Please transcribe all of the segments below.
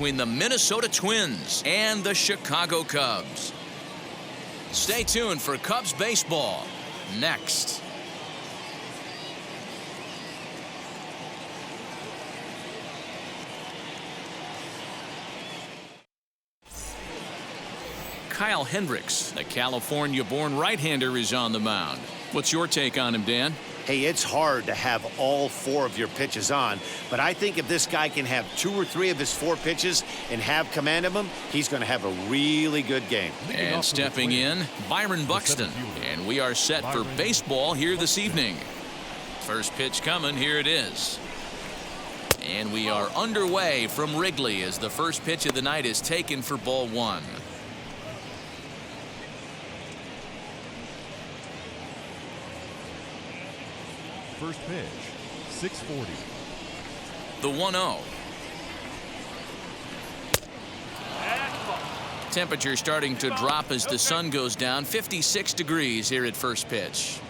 between the Minnesota Twins and the Chicago Cubs. Stay tuned for Cubs baseball next. Kyle Hendricks, a California-born right-hander, is on the mound. What's your take on him, Dan? Hey, it's hard to have all 4 of your pitches on, but I think if this guy can have 2 or 3 of his 4 pitches and have command of them, he's going to have a really good game. And stepping in, Byron Buxton. And we are set for baseball here this evening. First pitch coming, here it is. And we are underway from Wrigley as the first pitch of the night is taken for ball 1. First pitch, 640. The 1-0. Temperature starting to drop as the sun goes down. 56 degrees here at first pitch.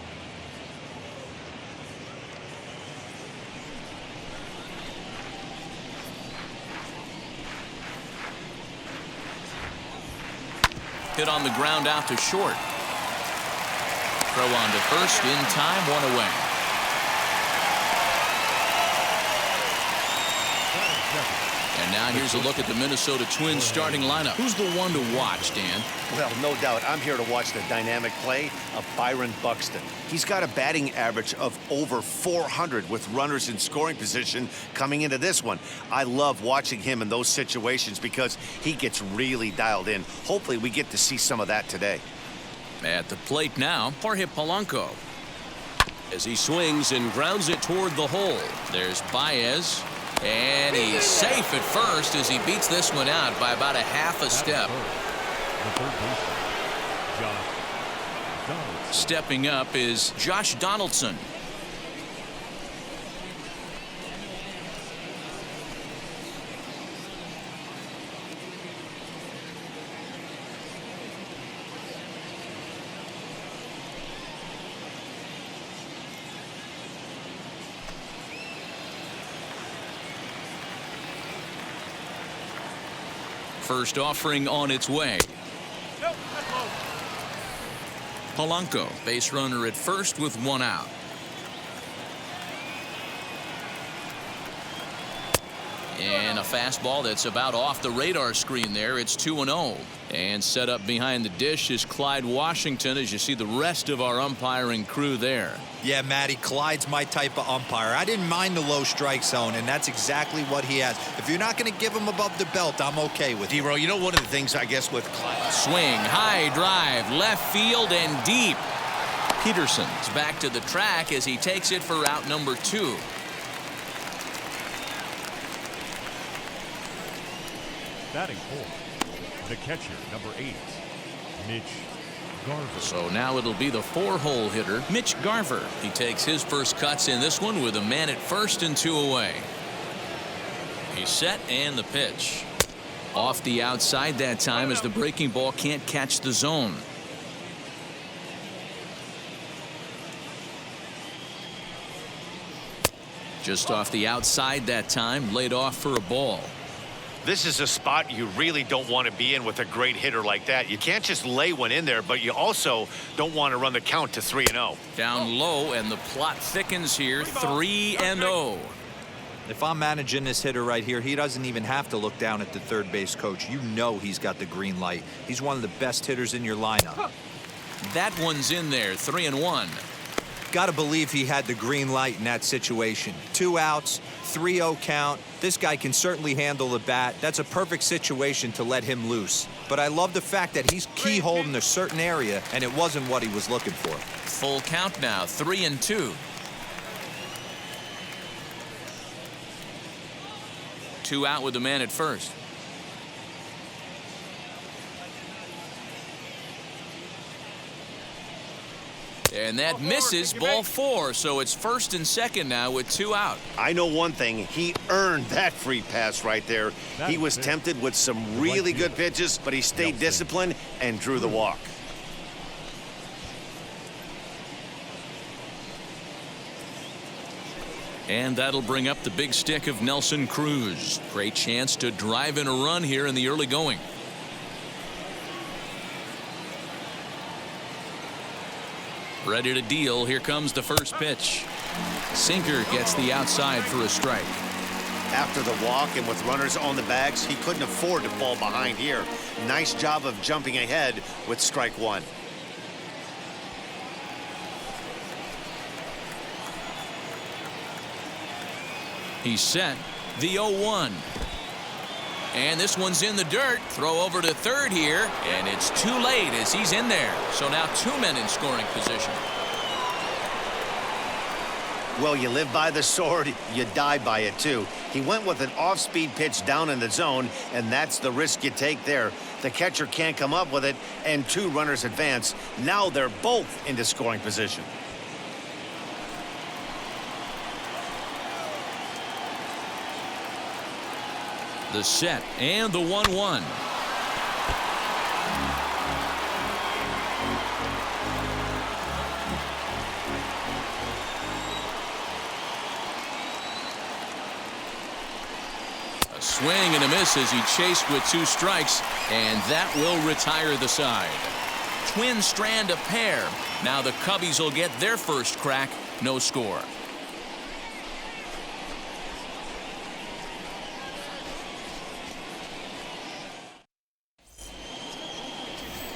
Hit on the ground out to short. Throw on to first in time, 1 away. And now here's a look at the Minnesota Twins starting lineup. Who's the one to watch, Dan? Well, no doubt. I'm here to watch the dynamic play of Byron Buxton. He's got a batting average of over 400 with runners in scoring position coming into this one. I love watching him in those situations because he gets really dialed in. Hopefully we get to see some of that today. At the plate now, Jorge Polanco. As he swings and grounds it toward the hole. There's Baez. And he's safe at first as he beats this one out by about a half a step. Stepping up is Josh Donaldson. First offering on its way. Polanco, base runner at first with 1 out. And a fastball that's about off the radar screen there. It's 2-0. And set up behind the dish is Clyde Washington as you see the rest of our umpiring crew there. Yeah, Matty, Clyde's my type of umpire. I didn't mind the low strike zone, and that's exactly what he has. If you're not going to give him above the belt, I'm okay with it. D-Row, you know one of the things I guess with Clyde. Swing, high drive, left field and deep. Peterson's back to the track as he takes it for out number 2. Batting fourth, the catcher, number 8, Mitch Garver. So now it'll be the 4-hole hitter, Mitch Garver. He takes his first cuts in this one with a man at first and 2 away. He's set and the pitch. Off the outside that time as the breaking ball can't catch the zone. Just off the outside that time, laid off for a ball. This is a spot you really don't want to be in with a great hitter like that. You can't just lay one in there, but you also don't want to run the count to 3-0. Down low, and the plot thickens here. 3-0. If I'm managing this hitter right here, he doesn't even have to look down at the third base coach. You know he's got the green light. He's one of the best hitters in your lineup. That one's in there. 3-1. Got to believe he had the green light in that situation. 2 outs, 3-0 count. This guy can certainly handle the bat. That's a perfect situation to let him loose. But I love the fact that he's keyholed in a certain area, and it wasn't what he was looking for. Full count now, 3-2. 2 out with the man at first. And that misses, ball 4, so it's first and second now with 2 out. I know one thing, he earned that free pass right there. He was tempted with some really good pitches, but he stayed disciplined and drew the walk. And that'll bring up the big stick of Nelson Cruz. Great chance to drive in a run here in the early going. Ready to deal. Here comes the first pitch. Sinker gets the outside for a strike. After the walk and with runners on the bags, he couldn't afford to fall behind here. Nice job of jumping ahead with strike one. He's set. The 0-1. And this one's in the dirt. Throw over to third here. And it's too late as he's in there. So now two men in scoring position. Well, you live by the sword, you die by it too. He went with an off-speed pitch down in the zone, and that's the risk you take there. The catcher can't come up with it, and two runners advance. Now they're both into scoring position. The set and the 1-1. A swing and a miss as he chased with two strikes, and that will retire the side. Twin strand a pair. Now the Cubbies will get their first crack. No score.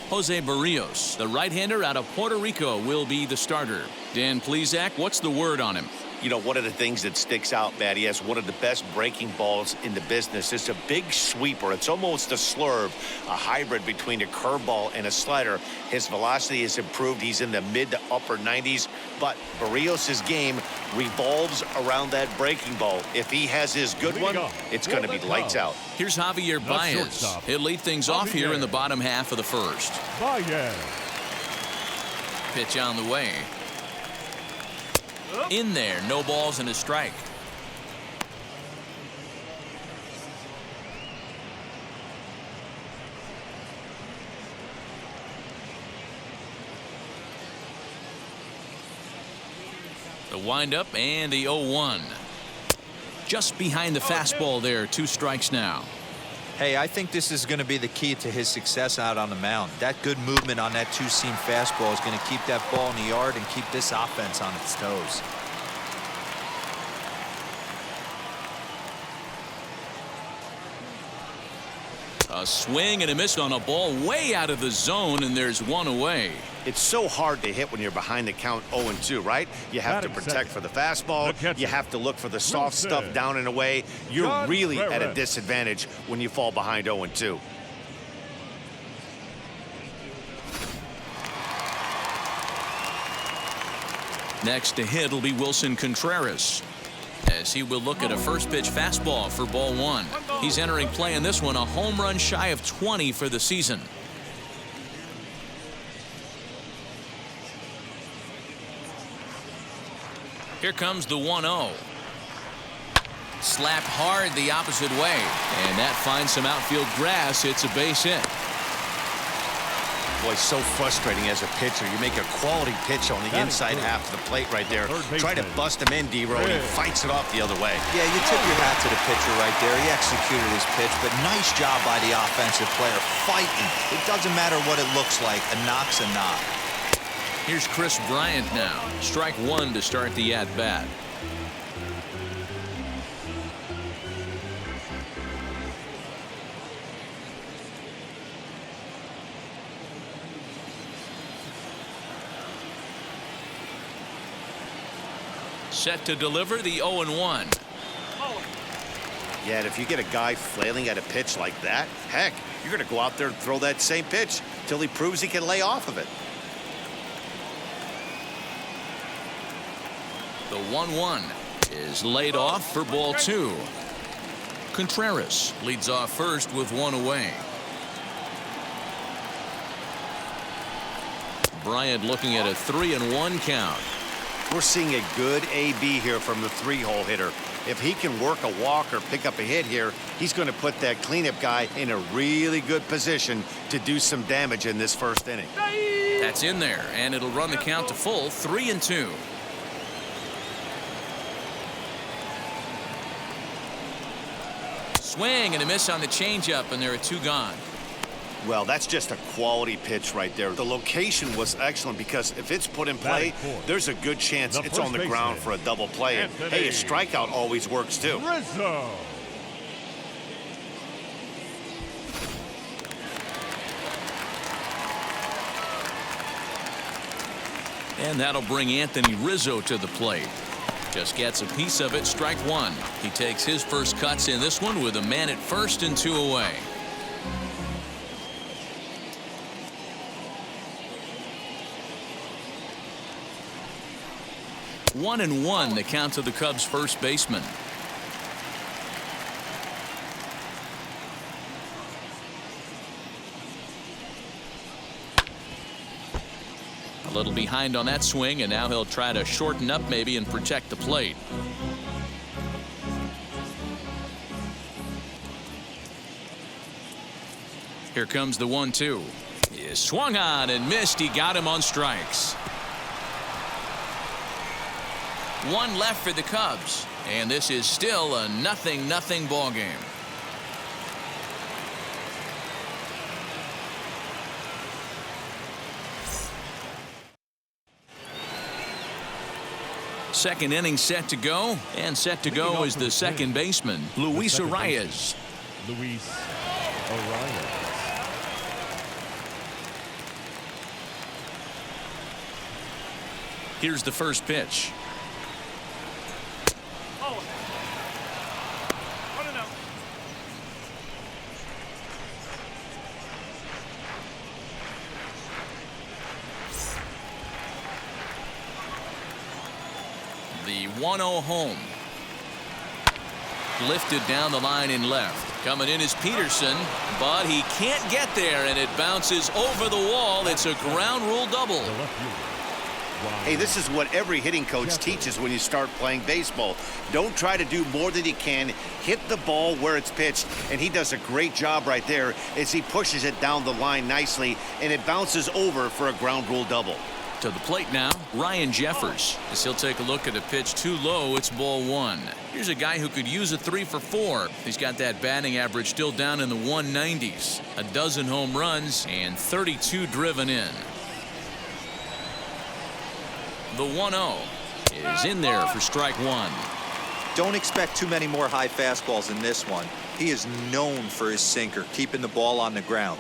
Jose Barrios, the right-hander out of Puerto Rico, will be the starter. Dan Plesac, what's the word on him? You know, one of the things that sticks out, Matt, he has one of the best breaking balls in the business. It's a big sweeper. It's almost a slurve, a hybrid between a curveball and a slider. His velocity has improved. He's in the mid to upper 90s, but Barrios' game revolves around that breaking ball. If he has his good one, it's going to be lights out. Here's Javier Baez. He'll lead things off here in the bottom half of the first. Baez. Pitch on the way. In there, no balls and a strike. The windup and the 0-1. Just behind the fastball there, two strikes now. Hey, I think this is going to be the key to his success out on the mound. That good movement on that two-seam fastball is going to keep that ball in the yard and keep this offense on its toes. A swing and a miss on a ball way out of the zone, and there's one away. It's so hard to hit when you're behind the count 0-2, right? You have to protect for the fastball. You have to look for the soft stuff down and away. You're really at a disadvantage when you fall behind 0-2. Next to hit will be Wilson Contreras, as he will look at a first pitch fastball for ball one. He's entering play in this one, a home run shy of 20 for the season. Here comes the 1-0. Slapped hard the opposite way, and that finds some outfield grass. It's a base hit. Boy, so frustrating as a pitcher. You make a quality pitch on the inside half of the plate right there. Try to bust him in, D-Row, and he fights it off the other way. Yeah, you tip your hat to the pitcher right there. He executed his pitch, but nice job by the offensive player fighting. It doesn't matter what it looks like. A knock's a knock. Here's Chris Bryant now. Strike one to start the at-bat. Set to deliver the 0-1. Yeah, and if you get a guy flailing at a pitch like that, heck, you're going to go out there and throw that same pitch till he proves he can lay off of it. The 1-1 is laid off for ball two. Contreras leads off first with one away. Bryant looking at a 3-1 count. We're seeing a good AB here from the three-hole hitter. If he can work a walk or pick up a hit here, he's going to put that cleanup guy in a really good position to do some damage in this first inning. That's in there, and it'll run the count to full, 3-2. swing and a miss on the changeup, and there are 2 gone. Well, that's just a quality pitch right there. The location was excellent because if it's put in play, there's a good chance it's on the ground for a double play. And, hey, a strikeout always works too. Rizzo. And that'll bring Anthony Rizzo to the plate. Just gets a piece of it, strike 1. He takes his first cuts in this one with a man at first and 2 away. One and one, the count to the Cubs' first baseman. A little behind on that swing, and now he'll try to shorten up maybe and protect the plate. Here comes the 1-2. He swung on and missed. He got him on strikes. 1 left for the Cubs, and this is still a 0-0 ball game. Second inning set to go, and set to go is the second baseman, Luis Arias. Luis Arias. Here's the first pitch. The 1-0 home. Lifted down the line in left. Coming in is Peterson, but he can't get there, and it bounces over the wall. It's a ground rule double. Hey, this is what every hitting coach teaches when you start playing baseball. Don't try to do more than you can. Hit the ball where it's pitched, and he does a great job right there as he pushes it down the line nicely, and it bounces over for a ground rule double. To the plate now, Ryan Jeffers. As he'll take a look at a pitch too low, it's ball 1. Here's a guy who could use a 3 for 4. He's got that batting average still down in the 190s. A dozen home runs and 32 driven in. The 1-0 is in there for strike 1. Don't expect too many more high fastballs in this one. He is known for his sinker, keeping the ball on the ground.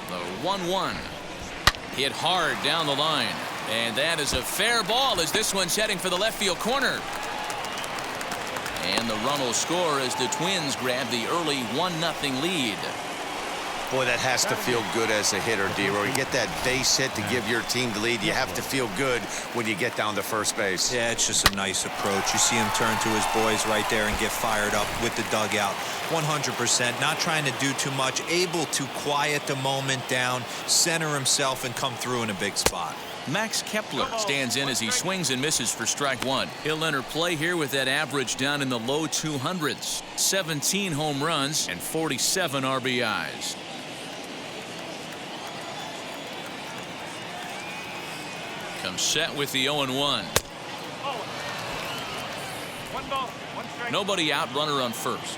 The 1-1 hit hard down the line, and that is a fair ball as this one's heading for the left field corner. And the run will score as the Twins grab the early 1-0 lead. Boy, that has to feel good as a hitter, D-Roy. You get that base hit to give your team the lead. You have to feel good when you get down to first base. Yeah, it's just a nice approach. You see him turn to his boys right there and get fired up with the dugout. 100%, not trying to do too much, able to quiet the moment down, center himself, and come through in a big spot. Max Kepler stands in as he swings and misses for strike 1. He'll enter play here with that average down in the low 200s. 17 home runs and 47 RBIs. Comes set with the 0-1. Nobody out, runner on first.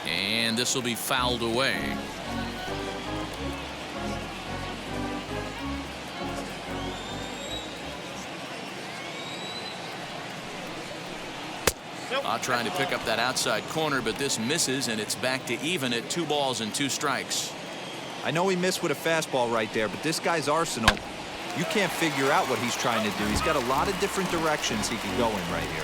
And this will be fouled away. Trying to pick up that outside corner, but this misses, and it's back to even at 2 balls and 2 strikes. I know he missed with a fastball right there, but this guy's arsenal, you can't figure out what he's trying to do. He's got a lot of different directions he can go in right here.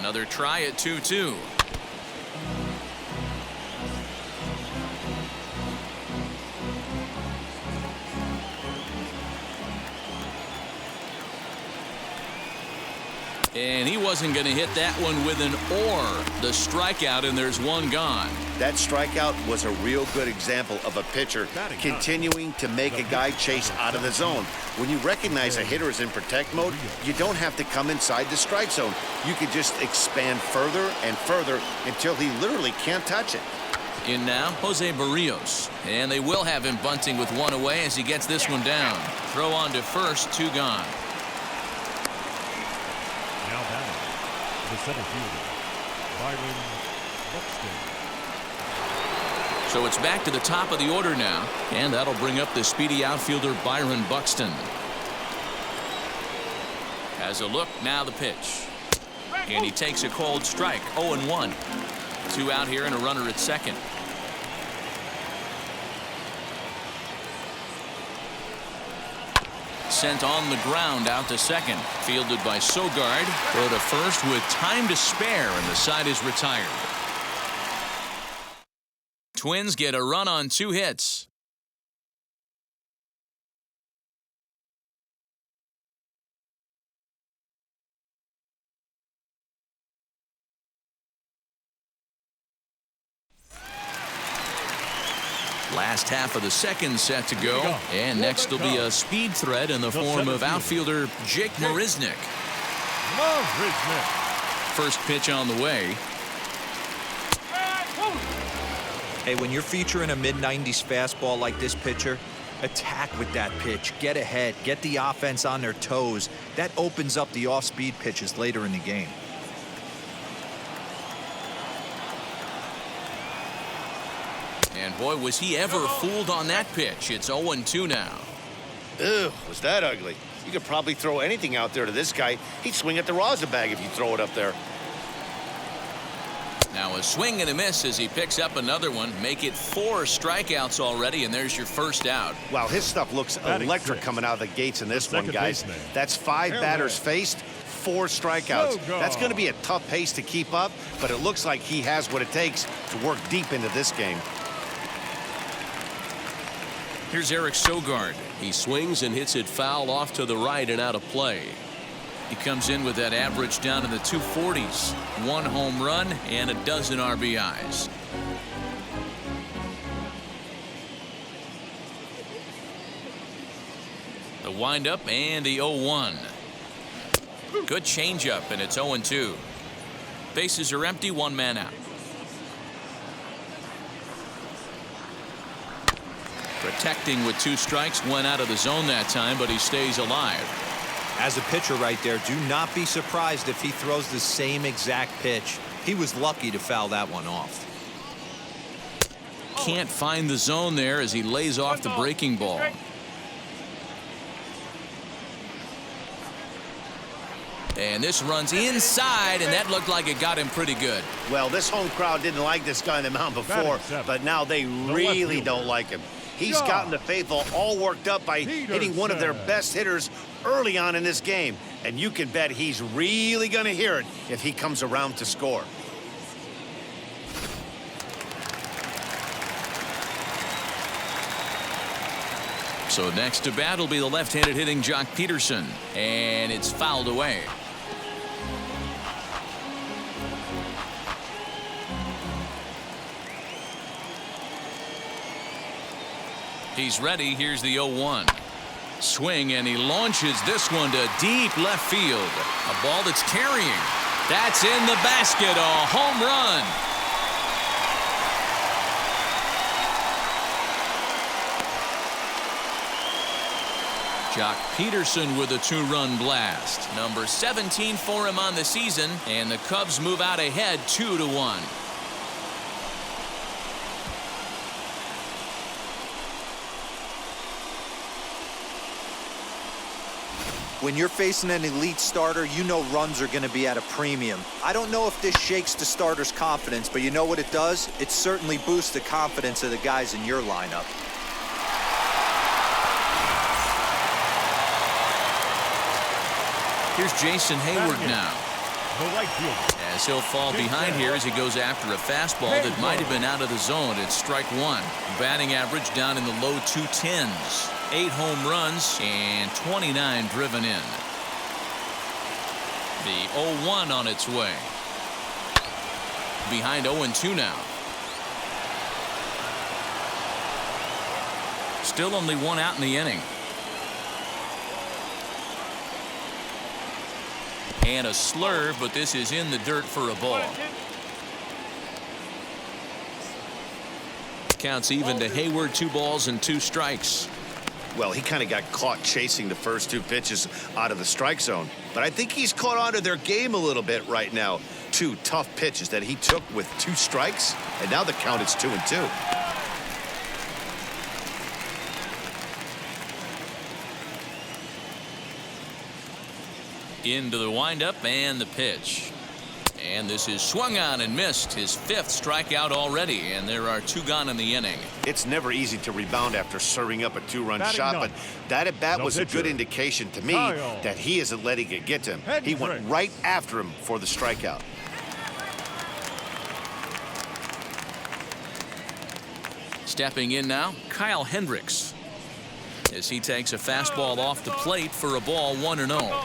Another try at 2-2. And he wasn't going to hit that one with an or. The strikeout, and there's one gone. That strikeout was a real good example of a pitcher continuing to make a guy chase out of the zone. When you recognize a hitter is in protect mode, you don't have to come inside the strike zone. You can just expand further and further until he literally can't touch it. In now, Jose Barrios. And they will have him bunting with one away as he gets this one down. Throw on to first, 2 gone. Now batting, the center fielder, Byron Buxton. So it's back to the top of the order now, and that'll bring up the speedy outfielder Byron Buxton. Has a look, now the pitch. And he takes a cold strike, 0-1. 2 out here and a runner at second. Sent on the ground out to second. Fielded by Sogard. Throw to first with time to spare, and the side is retired. Twins get a run on 2 hits. Last half of the second set to go. And next will be a speed threat in the form of outfielder Jake Marisnick. First pitch on the way. Hey, when you're featuring a mid-90s fastball like this pitcher, attack with that pitch. Get ahead. Get the offense on their toes. That opens up the off-speed pitches later in the game. And boy, was he ever fooled on that pitch. It's 0-2 now. Ew, was that ugly? You could probably throw anything out there to this guy. He'd swing at the rosin bag if you throw it up there. Now a swing and a miss as he picks up another one. Make it 4 strikeouts already, and there's your first out. Wow, his stuff looks electric coming out of the gates in this one, guys. That's 5 batters faced, 4 strikeouts. That's going to be a tough pace to keep up, but it looks like he has what it takes to work deep into this game. Here's Eric Sogard. He swings and hits it foul off to the right and out of play. He comes in with that average down in the 240s. 1 home run and a dozen RBIs. The windup and the 0-1. Good changeup, and it's 0-2. Bases are empty, 1 man out. Protecting with 2 strikes, went out of the zone that time, but he stays alive. As a pitcher right there, do not be surprised if he throws the same exact pitch. He was lucky to foul that one off. Can't find the zone there as he lays off the breaking ball. And this runs inside, and that looked like it got him pretty good. Well, this home crowd didn't like this guy on the mound before, but now they really don't like him. He's gotten the faithful all worked up by hitting one of their best hitters early on in this game. And you can bet he's really going to hear it if he comes around to score. So next to bat will be the left-handed hitting Jock Peterson. And it's fouled away. He's ready. Here's the 0-1. Swing, and he launches this one to deep left field. A ball that's carrying. That's in the basket. A home run. Jock Peterson with a 2-run blast. Number 17 for him on the season, and the Cubs move out ahead 2-1. When you're facing an elite starter, you know runs are going to be at a premium. I don't know if this shakes the starter's confidence, but you know what it does? It certainly boosts the confidence of the guys in your lineup. Here's Jason Hayward now. As he'll fall behind here as he goes after a fastball that might have been out of the zone. It's strike 1. Batting average down in the low 210s. 8 home runs and 29 driven in. The 0-1 on its way. Behind 0-2 now. Still only one out in the inning. And a slurve, but this is in the dirt for a ball. Counts even to Hayward. 2 balls and 2 strikes. Well, he kind of got caught chasing the first 2 pitches out of the strike zone. But I think he's caught on to their game a little bit right now. 2 tough pitches that he took with 2 strikes, and now the count is 2-2. Into the windup and the pitch. And this is swung on and missed. His 5th strikeout already, and there are 2 gone in the inning. It's never easy to rebound after serving up a 2-run shot, but that at bat was a good indication to me that he isn't letting it get to him. He went right after him for the strikeout. Stepping in now, Kyle Hendricks, as he takes a fastball off the plate for a ball, 1-0.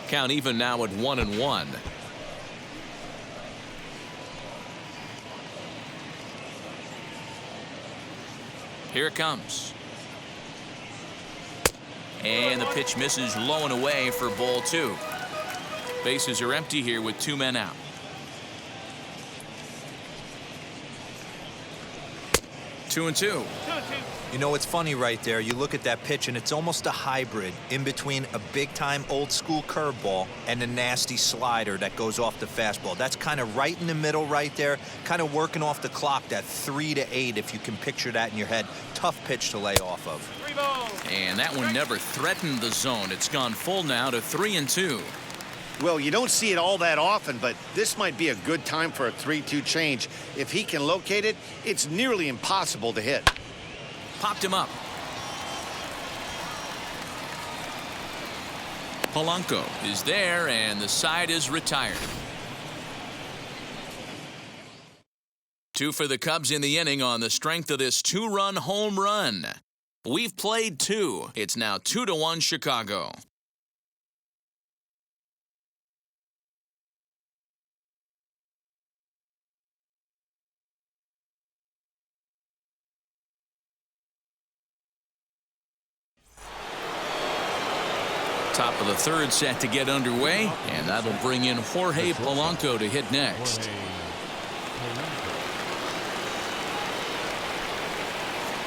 Count even now at 1-1. Here it comes. And the pitch misses low and away for ball 2. Bases are empty here with 2 men out. 2-2. You know, it's funny right there. You look at that pitch, and it's almost a hybrid in between a big-time old-school curveball and a nasty slider that goes off the fastball. That's kind of right in the middle right there, kind of working off the clock, that 3 to 8, if you can picture that in your head. Tough pitch to lay off of. And that one never threatened the zone. It's gone full now to 3-2. Well, you don't see it all that often, but this might be a good time for a 3-2 change. If he can locate it, it's nearly impossible to hit. Popped him up. Polanco is there, and the side is retired. 2 for the Cubs in the inning on the strength of this 2-run home run. We've played 2. It's now 2-1 Chicago. Top of the 3rd set to get underway, and that'll bring in Jorge Polanco to hit next.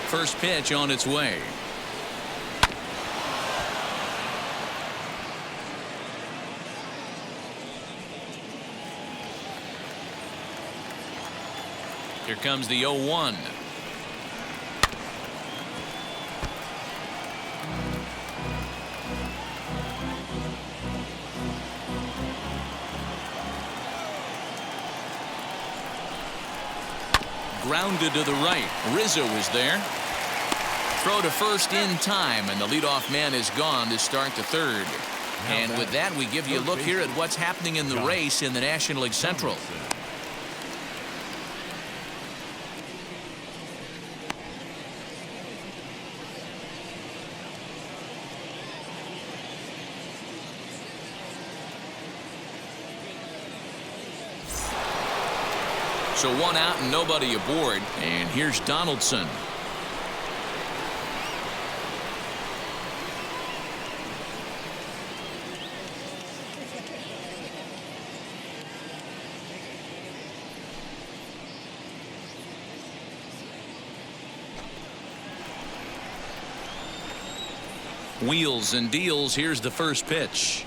First pitch on its way. Here comes the 0-1. Grounded to the right. Rizzo is there. Throw to first in time, and the leadoff man is gone to start the 3rd. And with that, we give you a look here at what's happening in the race in the National League Central. So 1 out and nobody aboard. And here's Donaldson. Wheels and deals. Here's the first pitch.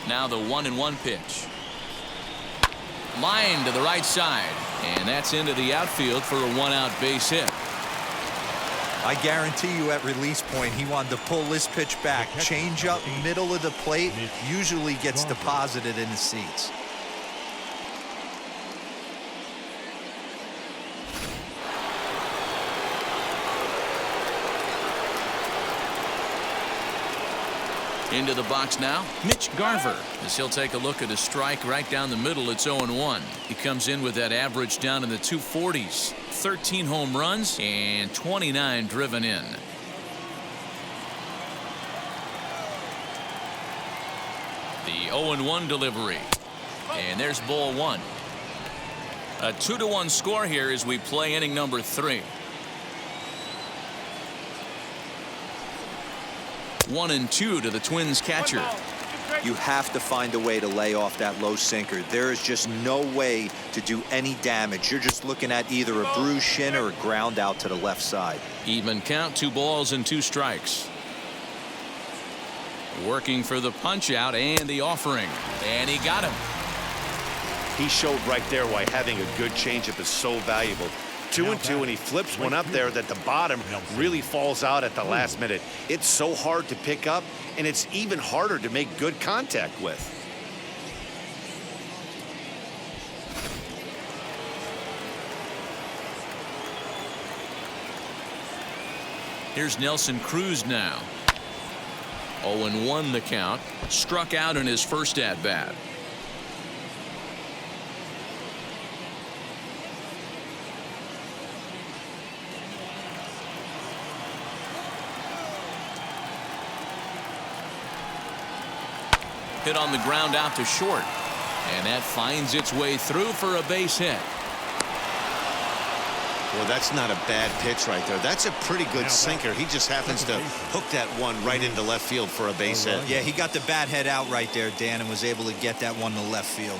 Now the 1-1 pitch. Line to the right side, and that's into the outfield for a 1-out base hit. I guarantee you at release point, he wanted to pull this pitch back. Change up middle of the plate usually gets deposited in the seats. Into the box now, Mitch Garver, as he'll take a look at a strike right down the middle. It's 0-1. He comes in with that average down in the 240s. 13 home runs and 29 driven in. The 0-1 delivery. And there's ball one. A 2-1 score here as we play inning number 3. 1-2 to the Twins catcher. You have to find a way to lay off that low sinker. There is just no way to do any damage. You're just looking at either a bruised shin or a ground out to the left side. Even count, 2 balls and 2 strikes. Working for the punch out and the offering, and he got him. He showed right there why having a good changeup is so valuable. 2-2, and he flips one up there that the bottom really falls out at the last minute. It's so hard to pick up, and it's even harder to make good contact with. Here's Nelson Cruz now. 0-1 the count. Struck out in his first at bat. Hit on the ground out to short, and that finds its way through for a base hit. Well, that's not a bad pitch right there. That's a pretty good sinker. He just happens to hook that one right into left field for a base hit. Yeah, he got the bat head out right there, Dan, and was able to get that one to left field.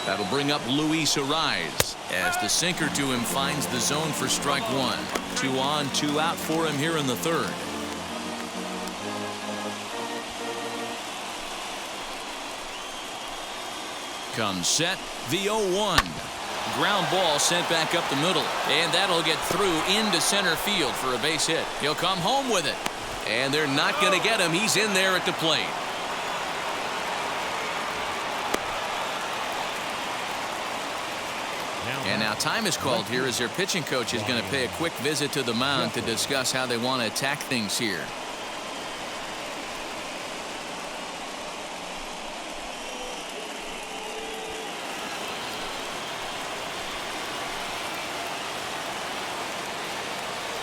That'll bring up Luis Ariz as the sinker to him finds the zone for strike 1. 2 on, 2 out for him here in the 3rd. Comes set, the 0-1. Ground ball sent back up the middle, and that'll get through into center field for a base hit. He'll come home with it, and they're not going to get him. He's in there at the plate. And now time is called here as their pitching coach is going to pay a quick visit to the mound to discuss how they want to attack things here.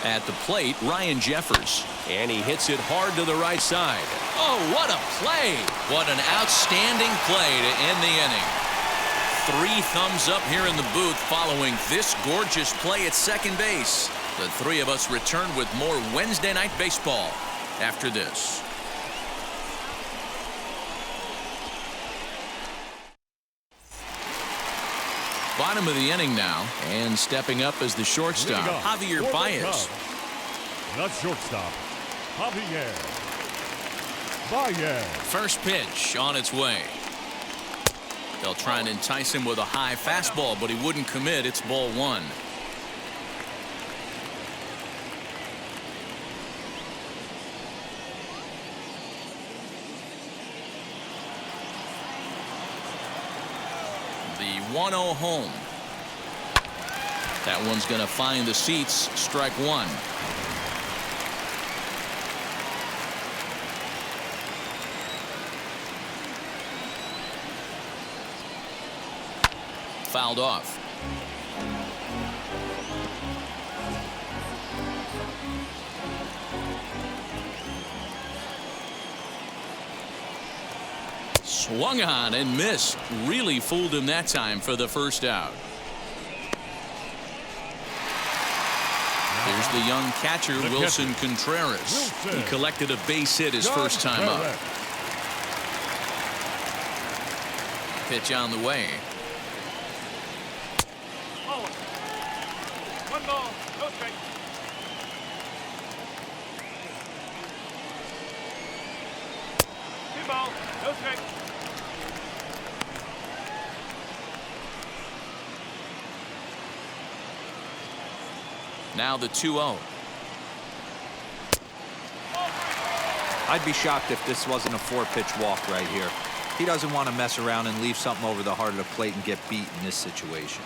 At the plate, Ryan Jeffers. And he hits it hard to the right side. Oh, what a play. What an outstanding play to end the inning. 3 thumbs up here in the booth following this gorgeous play at second base. The 3 of us return with more Wednesday Night Baseball after this. Bottom of the inning now, and stepping up as the shortstop, Javier Byron. Not shortstop, Javier Byron. First pitch on its way. They'll try and entice him with a high fastball, but he wouldn't commit. It's ball 1. The 1-0 home. That one's going to find the seats. Strike 1. Fouled off. Swung on and missed. Really fooled him that time for the first out. Here's the young catcher, Wilson Contreras. He collected a base hit his first time up. Pitch on the way. 1 ball, no strike. Two ball, no strike. Now the 2-0. I'd be shocked if this wasn't a 4-pitch walk right here. He doesn't want to mess around and leave something over the heart of the plate and get beat in this situation.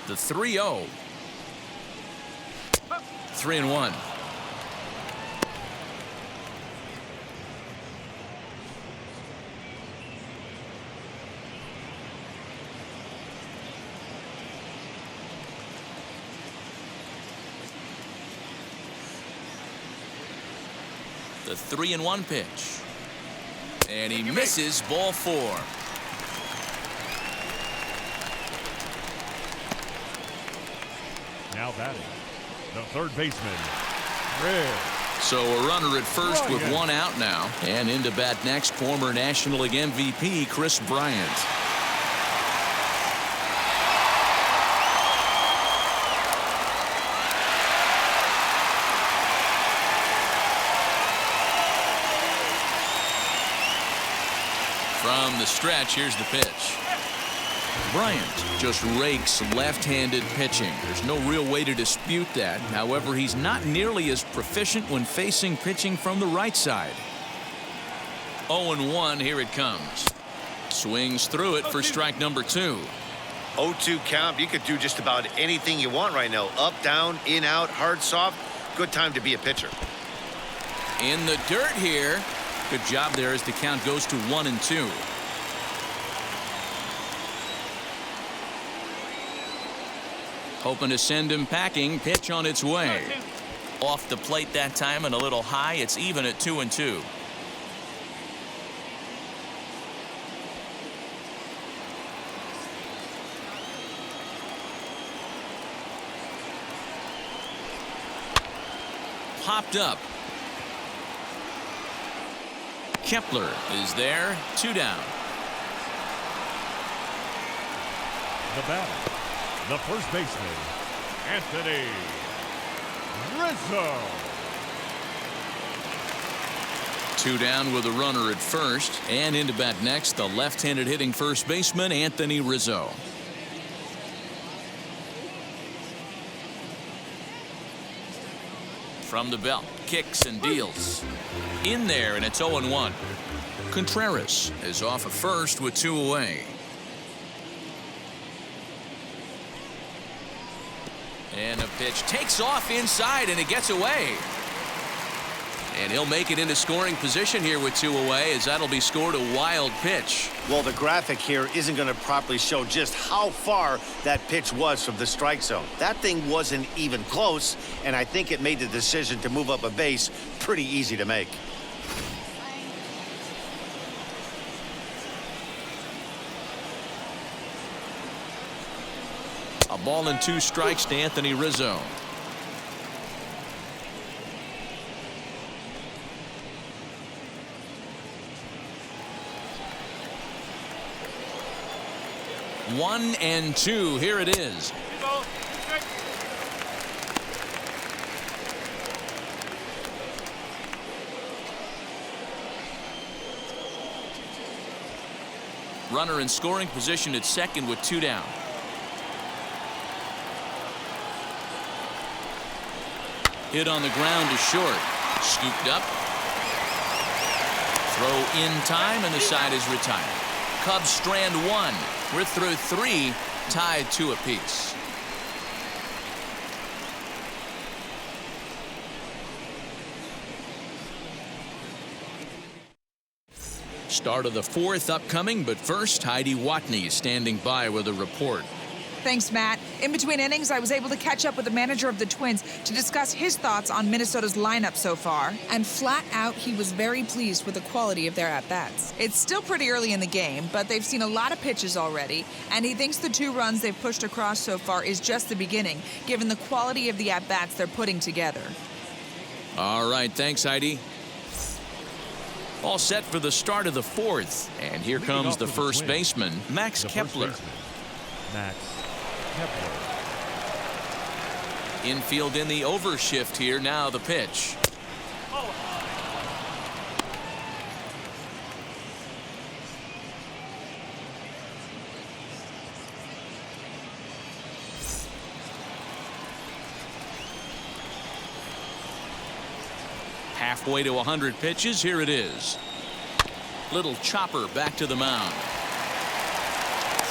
The 3-0. 3-1. The 3-1 pitch. And he misses, ball 4. Now batting, the third baseman, Cruz. So a runner at first with 1 out now. And into bat next, former National League MVP Kris Bryant. From the stretch, here's the pitch. Bryant just rakes left-handed pitching. There's no real way to dispute that. However, he's not nearly as proficient when facing pitching from the right side. 0-1, here it comes. Swings through it for strike number 2. 0-2 count. You could do just about anything you want right now. Up, down, in, out, hard, soft. Good time to be a pitcher. In the dirt here. Good job there as the count goes to 1-2. Hoping to send him packing. Pitch on its way. Off the plate that time and a little high. It's even at 2-2. Popped up. Kepler is there. 2 down. The batter, the first baseman, Anthony Rizzo. 2 down with a runner at first. And into bat next, the left-handed hitting first baseman, Anthony Rizzo. From the belt, kicks and deals. In there, and it's 0-1. Contreras is off at first with 2 away. And the pitch takes off inside, and it gets away. And he'll make it into scoring position here with 2 away, as that'll be scored a wild pitch. Well, the graphic here isn't going to properly show just how far that pitch was from the strike zone. That thing wasn't even close, and I think it made the decision to move up a base pretty easy to make. A ball and 2 strikes to Anthony Rizzo. One and 2. Here it is. Runner in scoring position at second with 2 down. Hit on the ground to short. Scooped up. Throw in time, and the side is retired. Cubs strand 1. We're through 3, tied 2 apiece. Start of the 4th upcoming, but first, Heidi Watney is standing by with a report. Thanks, Matt. In between innings, I was able to catch up with the manager of the Twins to discuss his thoughts on Minnesota's lineup so far. And flat out, he was very pleased with the quality of their at-bats. It's still pretty early in the game, but they've seen a lot of pitches already, and he thinks the 2 runs they've pushed across so far is just the beginning, given the quality of the at-bats they're putting together. All right, thanks, Heidi. All set for the start of the 4th, and here comes the first baseman, Max Kepler. Max Kepler. Infield in the overshift here. Now the pitch. Halfway to 100 pitches. Here it is. Little chopper back to the mound.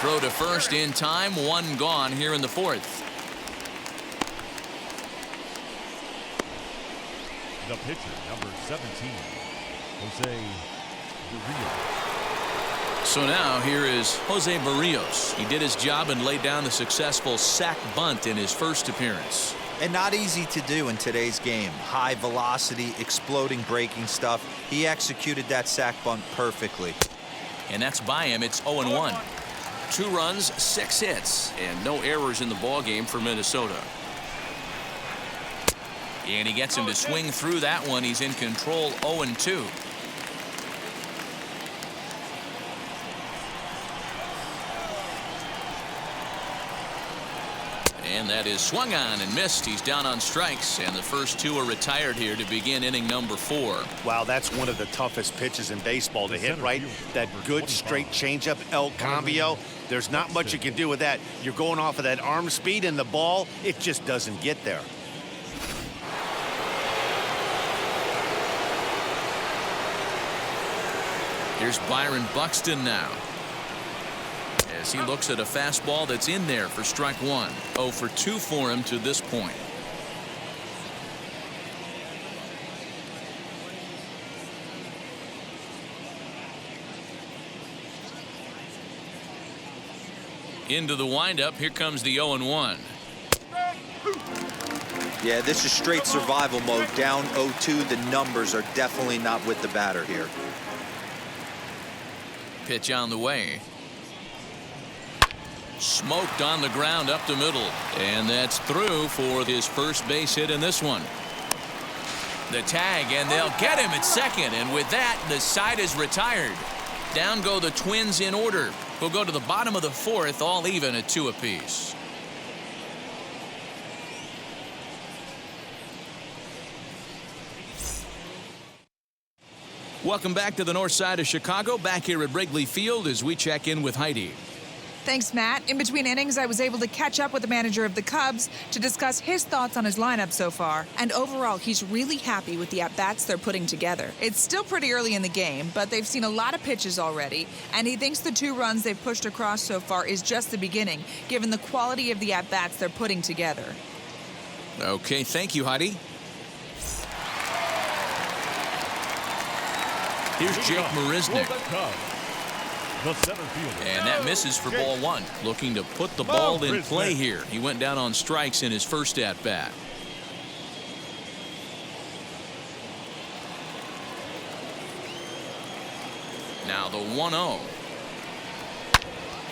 Throw to first in time. One gone here in the fourth. The pitcher, number 17, Jose Barrios. So now here is Jose Barrios. He did his job and laid down the successful sac bunt in his first appearance. And not easy to do in today's game. High velocity, exploding breaking stuff. He executed that sac bunt perfectly. And that's by him. It's 0-1. 2 runs, 6 hits, and no errors in the ballgame for Minnesota. And he gets him to swing through that one. He's in control, 0-2. And that is swung on and missed. He's down on strikes, and the first 2 are retired here to begin inning number 4. Wow, that's one of the toughest pitches in baseball to hit, right? That good straight changeup, El Cambio. There's not much you can do with that. You're going off of that arm speed, and the ball, it just doesn't get there. Here's Byron Buxton now, as he looks at a fastball that's in there for strike 1. 0 for 2 for him to this point. Into the windup. Here comes the 0-1. Yeah, this is straight survival mode. Down 0-2. The numbers are definitely not with the batter here. Pitch on the way. Smoked on the ground up the middle, and that's through for his first base hit in this one. The tag, and they'll get him at second, and with that, the side is retired. Down go the Twins in order. We'll go to the bottom of the 4th, all even at 2 apiece. Welcome back to the north side of Chicago, back here at Wrigley Field as we check in with Heidi. Thanks, Matt. In between innings, I was able to catch up with the manager of the Cubs to discuss his thoughts on his lineup so far. And overall, he's really happy with the at-bats they're putting together. It's still pretty early in the game, but they've seen a lot of pitches already, and he thinks the 2 runs they've pushed across so far is just the beginning, given the quality of the at-bats they're putting together. Okay, thank you, Heidi. Here's Jake Marisnick. The center fielder. And that misses for ball 1. Looking to put the ball in play here. He went down on strikes in his first at-bat. Now the 1-0.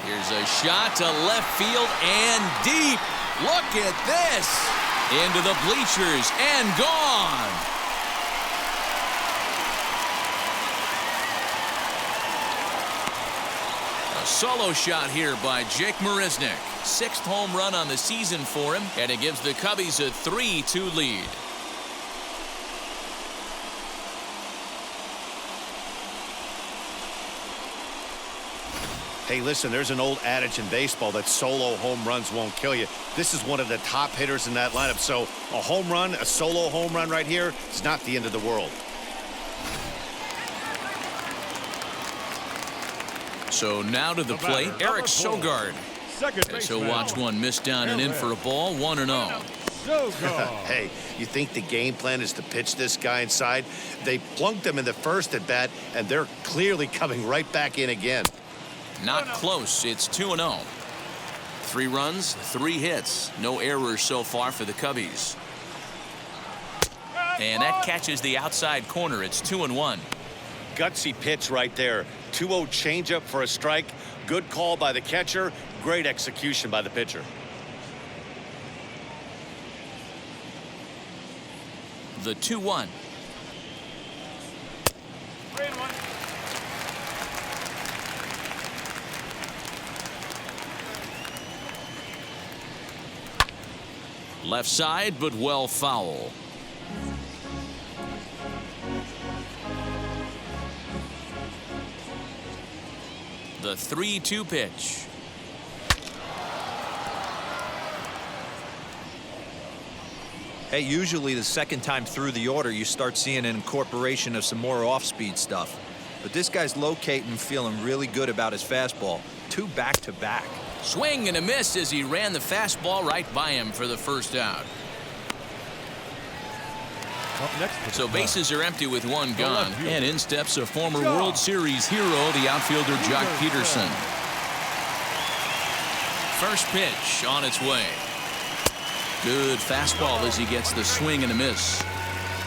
Here's a shot to left field and deep. Look at this. Into the bleachers and gone. Solo shot here by Jake Marisnick. 6th home run on the season for him, and it gives the Cubbies a 3-2 lead. Hey, listen, there's an old adage in baseball that solo home runs won't kill you. This is one of the top hitters in that lineup, so a home run, a solo home run right here, it's not the end of the world. So now to the plate, Eric Sogard. As he'll watch one miss down and in for a ball, 1-0. Hey, you think the game plan is to pitch this guy inside? They plunked him in the first at bat, and they're clearly coming right back in again. Not close. It's 2-0. 3 runs, 3 hits. No errors so far for the Cubbies. And that catches the outside corner. It's 2-1. Gutsy pitch right there. 2-0 changeup for a strike. Good call by the catcher. Great execution by the pitcher. The 2-1. Left side, but well foul. The 3-2 pitch. Hey, usually the second time through the order, you start seeing an incorporation of some more off-speed stuff. But this guy's locating and feeling really good about his fastball. 2 back-to-back. Swing and a miss as he ran the fastball right by him for the first out. Up next for the So bases are empty with 1 The gone, left fielder. and in steps a former World Series hero, the outfielder Jock Peterson. First pitch on its way. Good fastball as he gets the swing and a miss.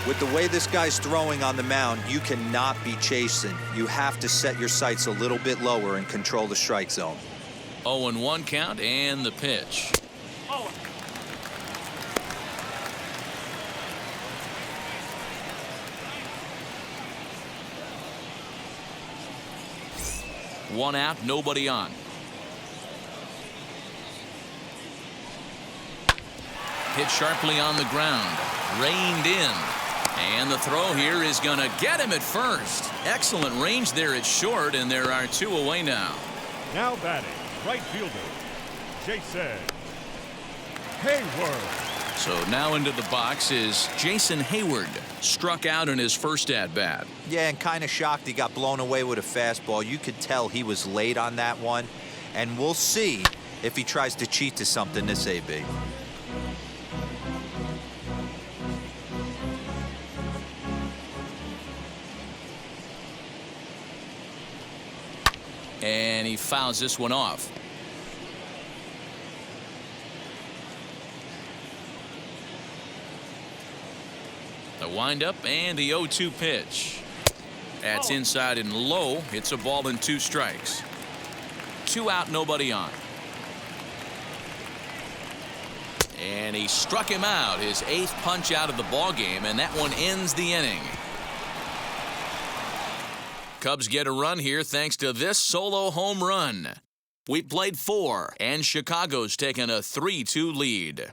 With the way this guy's throwing on the mound, you cannot be chasing. You have to set your sights a little bit lower and control the strike zone. 0-1 count and the pitch. One out, nobody on. Hit sharply on the ground. Reined in. And the throw here is going to get him at first. Excellent range there at short, and there are 2 away now. Now batting, right fielder, Jason Hayward. So now into the box is Jason Hayward. Struck out in his first at-bat. Yeah, and kind of shocked he got blown away with a fastball. You could tell he was late on that one. And we'll see if he tries to cheat to something this AB. And he fouls this one off. The windup and the 0-2 pitch. That's inside and low. It's a ball and 2 strikes. 2 out, nobody on. And he struck him out, his 8th punch out of the ball game, and that one ends the inning. Cubs get a run here thanks to this solo home run. We played 4, and Chicago's taken a 3-2 lead.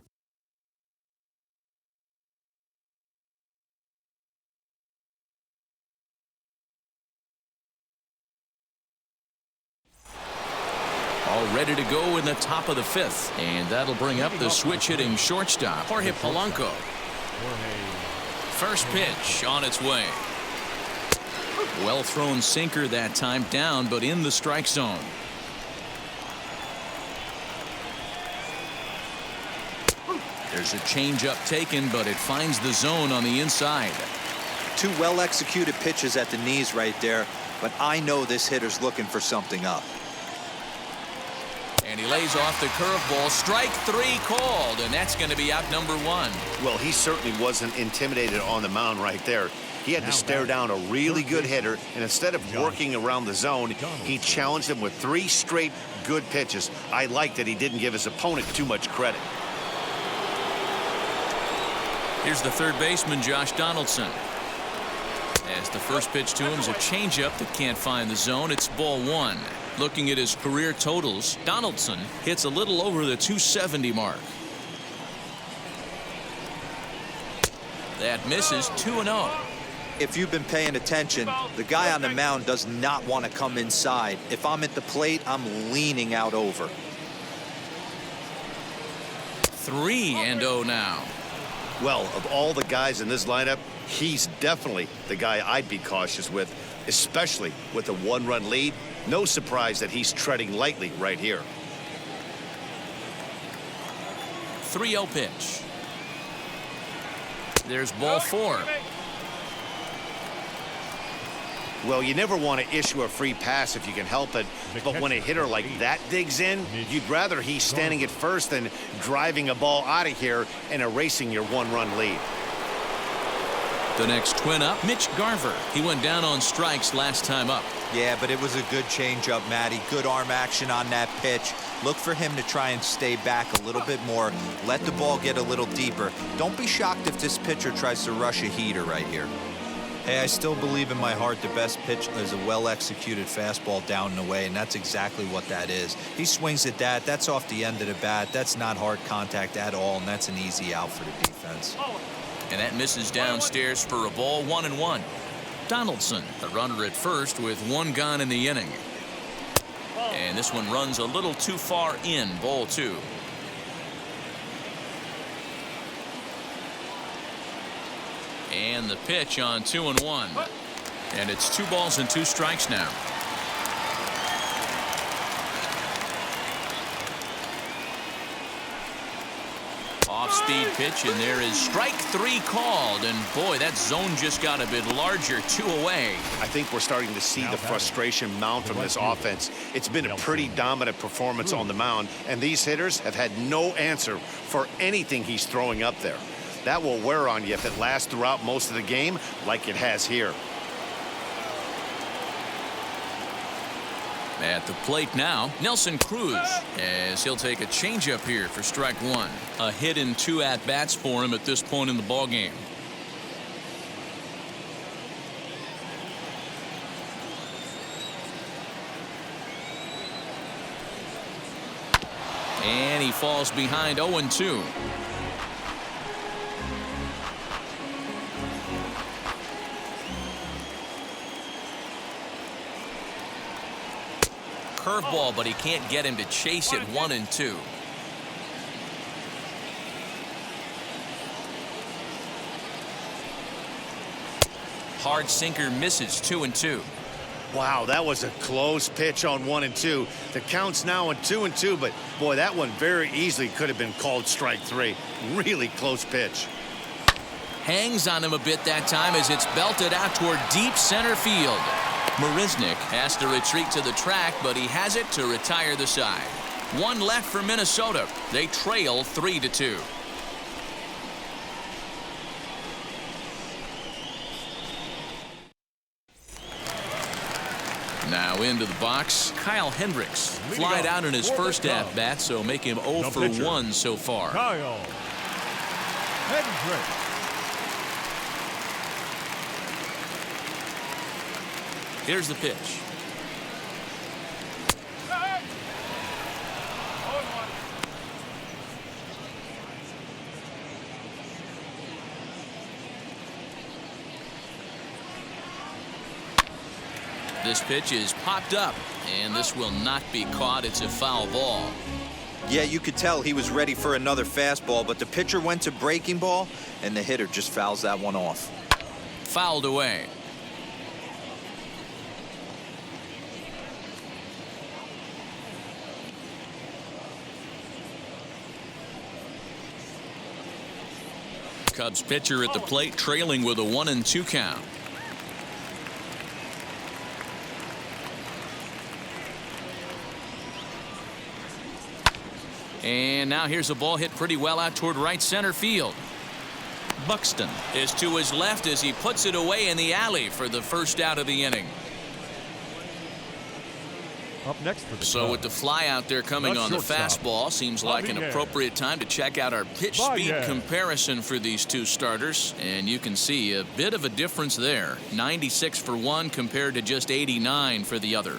All ready to go in the top of the 5th, and that'll bring up the switch-hitting shortstop, Jorge Polanco. First pitch on its way. Well-thrown sinker that time, down, but in the strike zone. There's a changeup taken, but it finds the zone on the inside. 2 well-executed pitches at the knees right there, but I know this hitter's looking for something up. And he lays off the curveball. Strike 3 called, and that's going to be out number 1. Well, he certainly wasn't intimidated on the mound right there. He had to stare down a really good hitter, and instead of working around the zone, he challenged him with 3 straight good pitches. I like that he didn't give his opponent too much credit. Here's the third baseman, Josh Donaldson. As the first pitch to him is a changeup that can't find the zone. It's ball 1. Looking at his career totals, Donaldson hits a little over the 270 mark. That misses 2-0. If you've been paying attention, the guy on the mound does not want to come inside. If I'm at the plate, I'm leaning out over. 3-0 now. Well, of all the guys in this lineup, he's definitely the guy I'd be cautious with, especially with a 1-run lead. No surprise that he's treading lightly right here. 3-0 pitch. There's ball 4. Well, you never want to issue a free pass if you can help it, but when a hitter like that digs in, you'd rather he's standing at first than driving a ball out of here and erasing your 1-run lead. The next twin up, Mitch Garver. He went down on strikes last time up. Yeah, but it was a good changeup, Matty. Good arm action on that pitch. Look for him to try and stay back a little bit more. Let the ball get a little deeper. Don't be shocked if this pitcher tries to rush a heater right here. Hey, I still believe in my heart the best pitch is a well-executed fastball down and away, and that's exactly what that is. He swings at that. That's off the end of the bat. That's not hard contact at all, and that's an easy out for the defense. And that misses downstairs for a ball, 1-1. Donaldson, the runner at first with 1 gone in the inning. And this one runs a little too far in, ball 2. And the pitch on 2-1. And it's 2 balls and 2 strikes now. Off-speed pitch, and there is strike 3 called. And boy, that zone just got a bit larger. 2 away. I think we're starting to see the frustration mount from this offense. It's been a pretty dominant performance on the mound, and these hitters have had no answer for anything he's throwing up there. That will wear on you if it lasts throughout most of the game like it has here. At the plate now, Nelson Cruz, as he'll take a changeup here for strike 1. A hit in 2 at-bats for him at this point in the ballgame. And he falls behind 0-2. Curveball, but he can't get him to chase it. 1-2. Hard sinker misses. 2-2. Wow, that was a close pitch on 1-2. The count's now on 2-2, but boy, that one very easily could have been called strike 3. Really close pitch. Hangs on him a bit that time as it's belted out toward deep center field. Marisnick has to retreat to the track, but he has it to retire the side. 1 left for Minnesota. They trail 3-2. Now into the box, Kyle Hendricks. Flied out in his first at-bat, so make him 0 for 1 so far. Kyle Hendricks. Here's the pitch. This pitch is popped up, and this will not be caught. It's a foul ball. Yeah, you could tell he was ready for another fastball, but the pitcher went to breaking ball, and the hitter just fouls that one off. Fouled away. Cubs pitcher at the plate, trailing with a 1-2 count. And now here's a ball hit pretty well out toward right center field. Buxton is to his left as he puts it away in the alley for the first out of the inning. Up next for the So Cubs, with the fly out there coming on the fastball, seems like an appropriate time to check out our pitch speed comparison for these two starters. And you can see a bit of a difference there. 96 for one compared to just 89 for the other.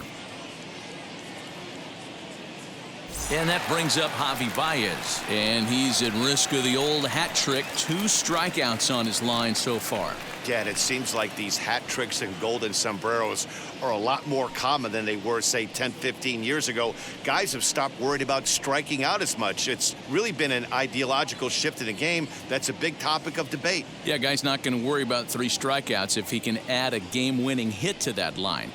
And that brings up Javi Baez. And he's at risk of the old hat trick. 2 strikeouts on his line so far. Yeah, and it seems like these hat tricks and golden sombreros are a lot more common than they were, say, 10, 15 years ago. Guys have stopped worried about striking out as much. It's really been an ideological shift in the game. That's a big topic of debate. Yeah, guy's not going to worry about 3 strikeouts if he can add a game-winning hit to that line.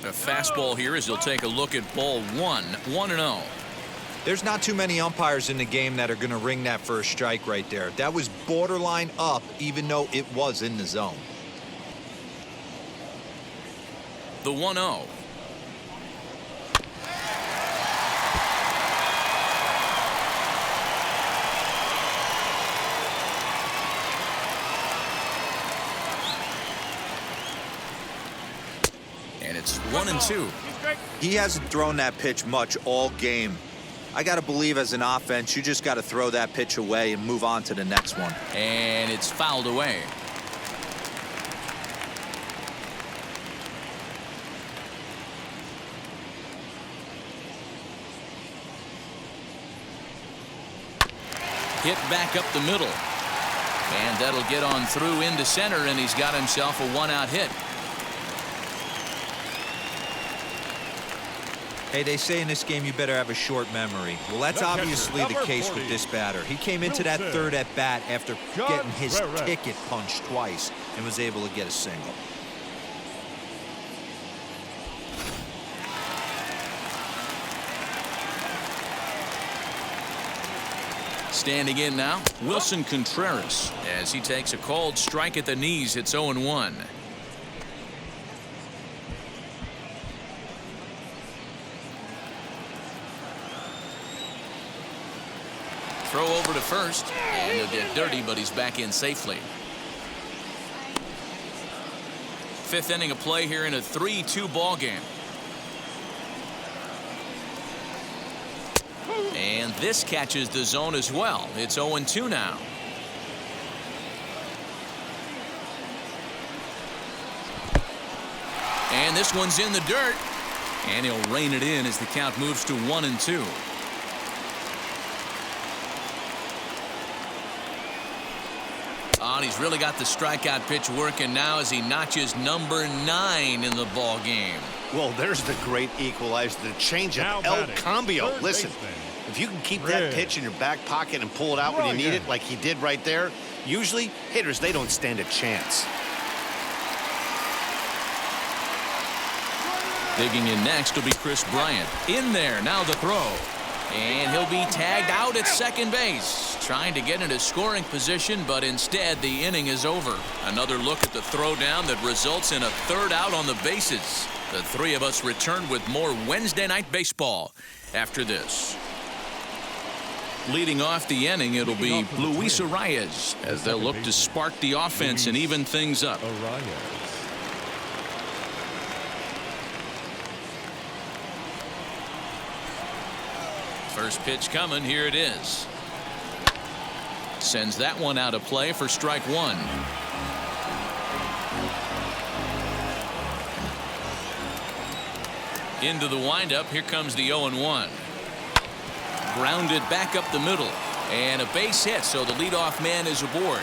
A fastball here as he'll take a look at ball 1, 1-0. There's not too many umpires in the game that are going to ring that first strike right there. That was borderline up, even though it was in the zone. The 1-0. And it's 1-2. He hasn't thrown that pitch much all game. I got to believe as an offense, you just got to throw that pitch away and move on to the next one. And it's fouled away. Hit back up the middle. And that'll get on through into center, and he's got himself a 1-out hit. Hey, they say in this game you better have a short memory. Well, that's obviously the case with this batter. He came into that third at bat after getting his ticket punched twice and was able to get a single. Standing in now, Wilson Contreras, as he takes a called strike at the knees. It's 0-1. Throw over to first, and he'll get dirty, but he's back in safely. Fifth inning of play here in a 3-2 ball game. And this catches the zone as well. It's 0-2 now. And this one's in the dirt. And he'll rein it in as the count moves to 1-2. Oh, and he's really got the strikeout pitch working now as he notches number 9 in the ball game. Well, there's the great equalizer, the changeup, El Cambio. Listen, if you can keep that pitch in your back pocket and pull it out when you need it, like he did right there, usually hitters, they don't stand a chance. Digging in next will be Chris Bryant. In there, now the throw. And he'll be tagged out at second base. Trying to get into scoring position, but instead the inning is over. Another look at the throwdown that results in a third out on the bases. The three of us return with more Wednesday Night Baseball after this. Leading off the inning, it'll be Luis Arias as they'll look to spark the offense and even things up. First pitch coming. Here it is. Sends that one out of play for strike one. Into the windup. Here comes the 0-1. Grounded back up the middle. And a base hit, so the leadoff man is aboard.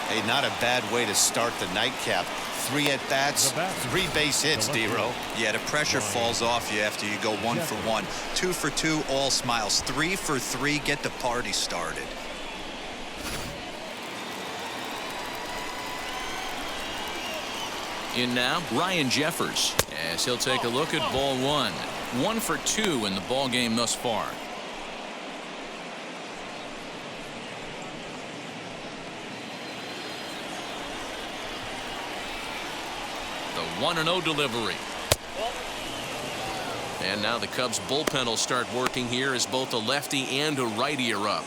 Hey, not a bad way to start the nightcap. 3 at-bats, 3 base hits, D-Row. Yeah, the pressure falls off you after you go 1 for 1. 2 for 2, all smiles. 3 for 3, get the party started. In now, Ryan Jeffers, as he'll take a look at ball 1. 1 for 2 in the ball game thus far. The 1-0 delivery. And now the Cubs bullpen will start working here as both a lefty and a righty are up.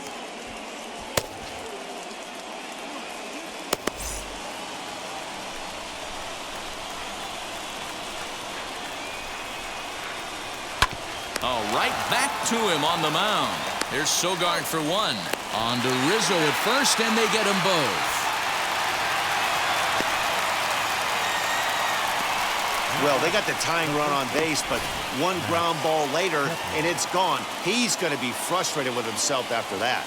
All right, back to him on the mound. Here's Sogard for 1. On to Rizzo at first, and they get them both. Well, they got the tying run on base, but one ground ball later, and it's gone. He's going to be frustrated with himself after that.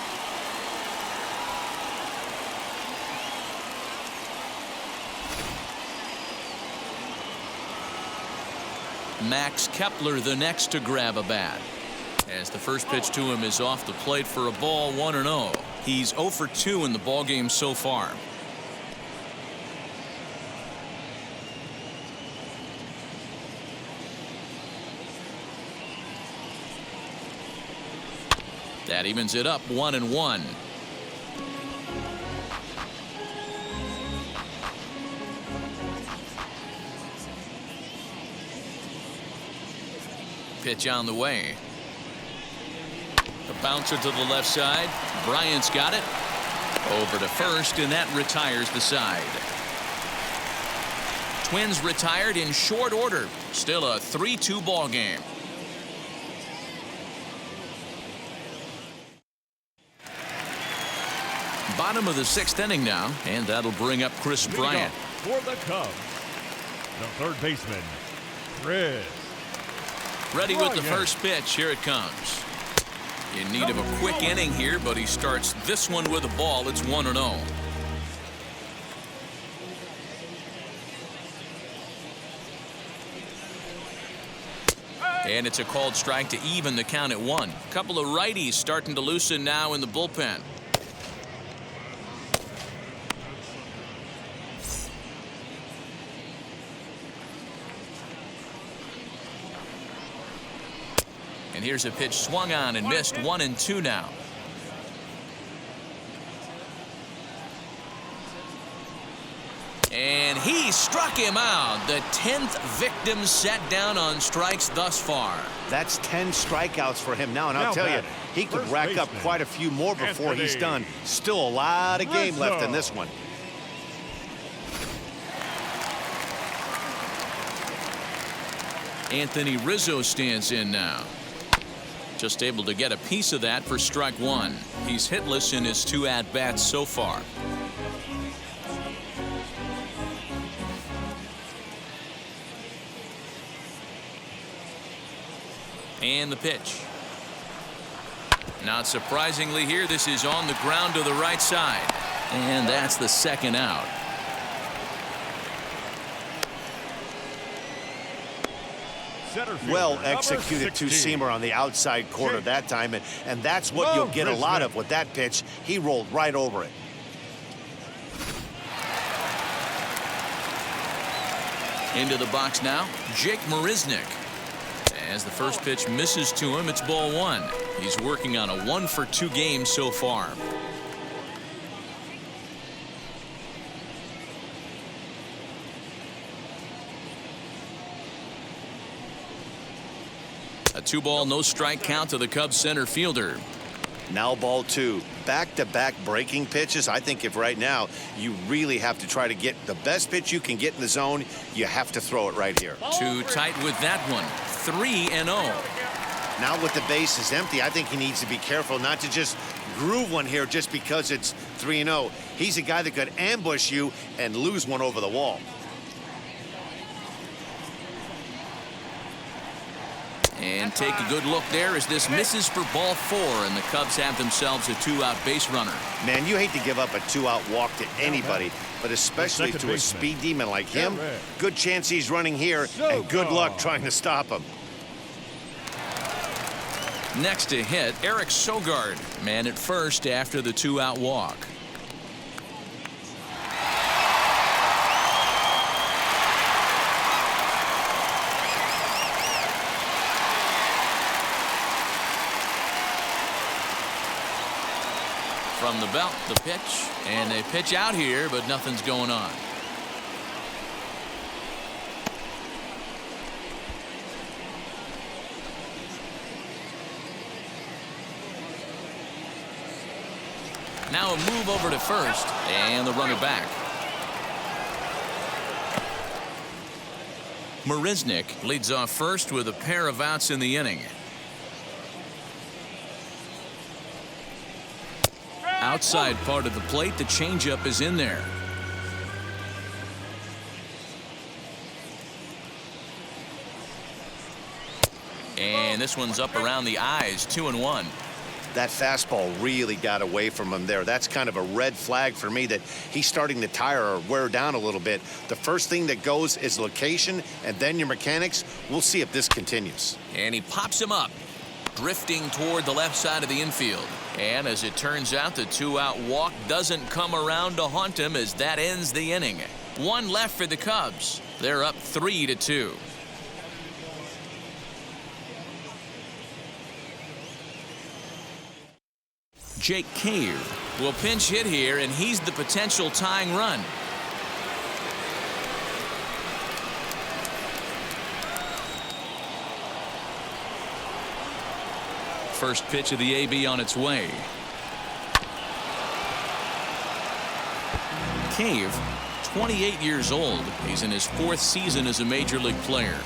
Max Kepler the next to grab a bat. As the first pitch to him is off the plate for a ball, 1-0. He's 0 for 2 in the ballgame so far. That evens it up 1-1. Pitch on the way. The bouncer to the left side. Bryant's got it. Over to first, and that retires the side. Twins retired in short order. Still a 3-2 ball game. Bottom of the 6th inning now, and that'll bring up Chris Bryant. For the Cubs, the third baseman, Cruz. Ready with the first pitch. Here it comes. In need of a quick inning here, but he starts this one with a ball. It's 1-0. And it's a called strike to even the count at 1. A couple of righties starting to loosen now in the bullpen. And here's a pitch swung on and missed. 1-2 now. And he struck him out. The 10th victim set down on strikes thus far. That's 10 strikeouts for him now, and I'll tell you, he could rack up quite a few more before he's done. Still a lot of game left in this one. Anthony Rizzo stands in now. Just able to get a piece of that for strike 1. He's hitless in his 2 at-bats so far. And the pitch. Not surprisingly here, this is on the ground to the right side. And that's the 2nd out. Well executed two-seamer on the outside corner that time, and that's what you'll get a lot of with that pitch. He rolled right over it. Into the box now, Jake Marisnick. As the first pitch misses to him, it's ball 1. He's working on a 1-for-2 game so far. A 2-ball, no strike count to the Cubs center fielder. Now ball 2. Back-to-back breaking pitches. I think if right now you really have to try to get the best pitch you can get in the zone, you have to throw it right here. Too tight with that one. 3-0. Now with the bases empty, I think he needs to be careful not to just groove one here just because it's 3-0. He's a guy that could ambush you and lose one over the wall. And take a good look there as this misses for ball 4, and the Cubs have themselves a 2-out base runner. Man, you hate to give up a 2-out walk to anybody, but especially to a speed demon like him. Good chance he's running here, and good luck trying to stop him. Next to hit, Eric Sogard, man at first after the 2-out walk. From the belt, the pitch, and they pitch out here, but nothing's going on. Now a move over to first, and the runner back. Marisnick leads off first with a pair of outs in the inning. Outside part of the plate, the changeup is in there. And this one's up around the eyes, 2-1. That fastball really got away from him there. That's kind of a red flag for me that he's starting to tire or wear down a little bit. The first thing that goes is location, and then your mechanics. We'll see if this continues. And he pops him up, drifting toward the left side of the infield. And as it turns out, the 2-out walk doesn't come around to haunt him as that ends the inning. 1 left for the Cubs. They're up 3-2. Jake Cave will pinch hit here, and he's the potential tying run. First pitch of the AB on its way. Cave, 28 years old. He's in his 4th season as a major league player.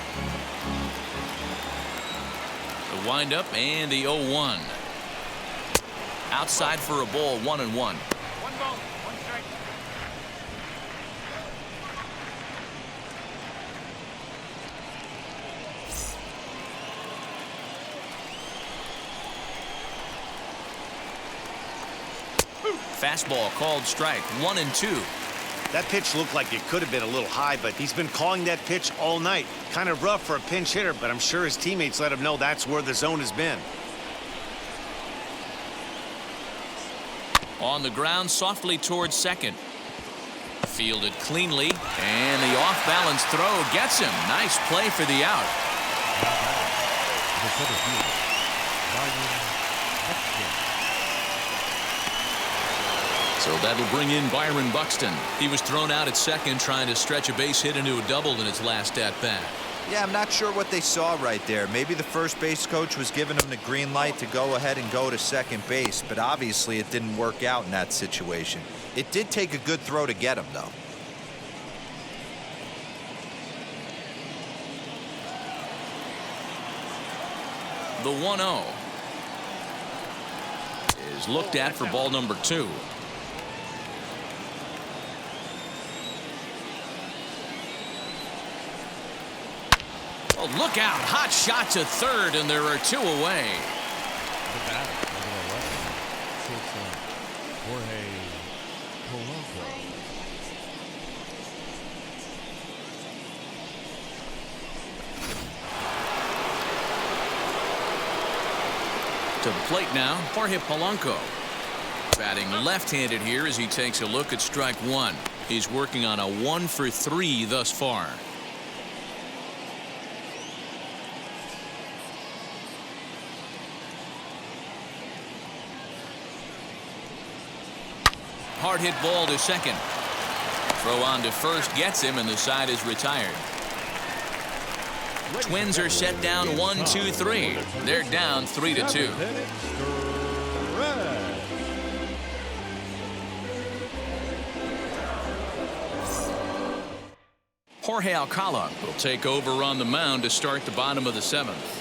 The windup and the 0-1. Outside for a ball, 1-1. 1 ball, 1 strike. Fastball called strike, 1-2. That pitch looked like it could have been a little high, but he's been calling that pitch all night. Kind of rough for a pinch hitter, but I'm sure his teammates let him know that's where the zone has been. On the ground, softly towards second. Fielded cleanly, and the off-balance throw gets him. Nice play for the out. So that'll bring in Byron Buxton. He was thrown out at second trying to stretch a base hit into a double in his last at-bat. Yeah, I'm not sure what they saw right there. Maybe the first base coach was giving him the green light to go ahead and go to second base, but obviously it didn't work out in that situation. It did take a good throw to get him, though. The 1-0 is looked at for ball number 2. Oh, look out. Hot shot to third, and there are 2 away. To the plate now, Jorge Polanco. Batting left-handed here as he takes a look at strike 1. He's working on a 1 for 3 thus far. Hard hit ball to second. Throw on to first gets him, and the side is retired. Twins are set down 1-2-3. They're down 3-2. Jorge Alcala will take over on the mound to start the bottom of the 7th.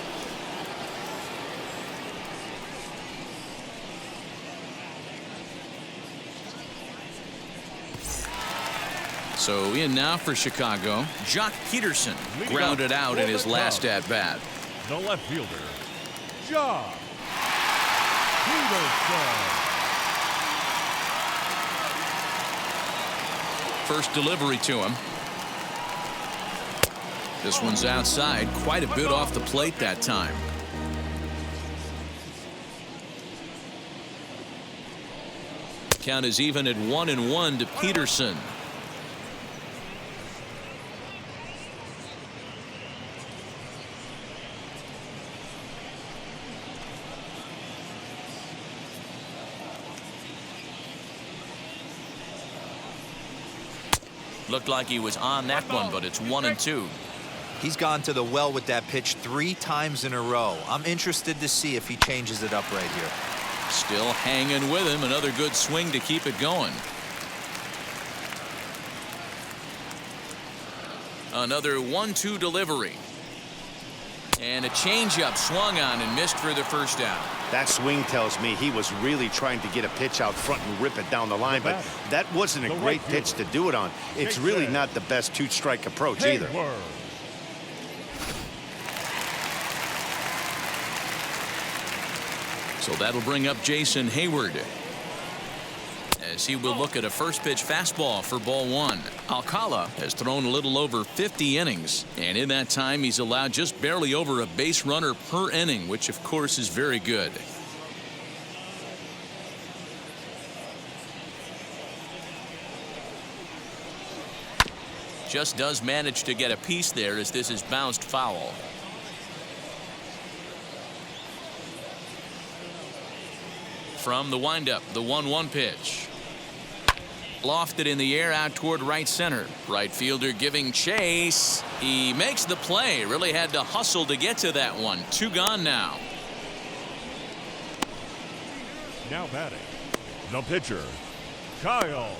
So in now for Chicago, Jock Peterson grounded out in his last at-bat. The left fielder, Jock Peterson. First delivery to him. This one's outside, quite a bit off the plate that time. Count is even at 1-1 to Peterson. Looked like he was on that one, but it's 1-2. He's gone to the well with that pitch 3 times in a row. I'm interested to see if he changes it up right here. Still hanging with him. Another good swing to keep it going. Another 1-2 delivery. And a changeup swung on and missed for the first out. That swing tells me he was really trying to get a pitch out front and rip it down the line, but that wasn't a great pitch to do it on. It's really not the best 2-strike approach either. So that'll bring up Jason Hayward, as he will look at a first pitch fastball for ball 1. Alcala has thrown a little over 50 innings, and in that time he's allowed just barely over a base runner per inning, which of course is very good. Just does manage to get a piece there as this is bounced foul. From the windup, the 1-1 pitch. Lofted in the air out toward right center. Right fielder giving chase. He makes the play. Really had to hustle to get to that one. 2 gone now. Now batting, the pitcher, Kyle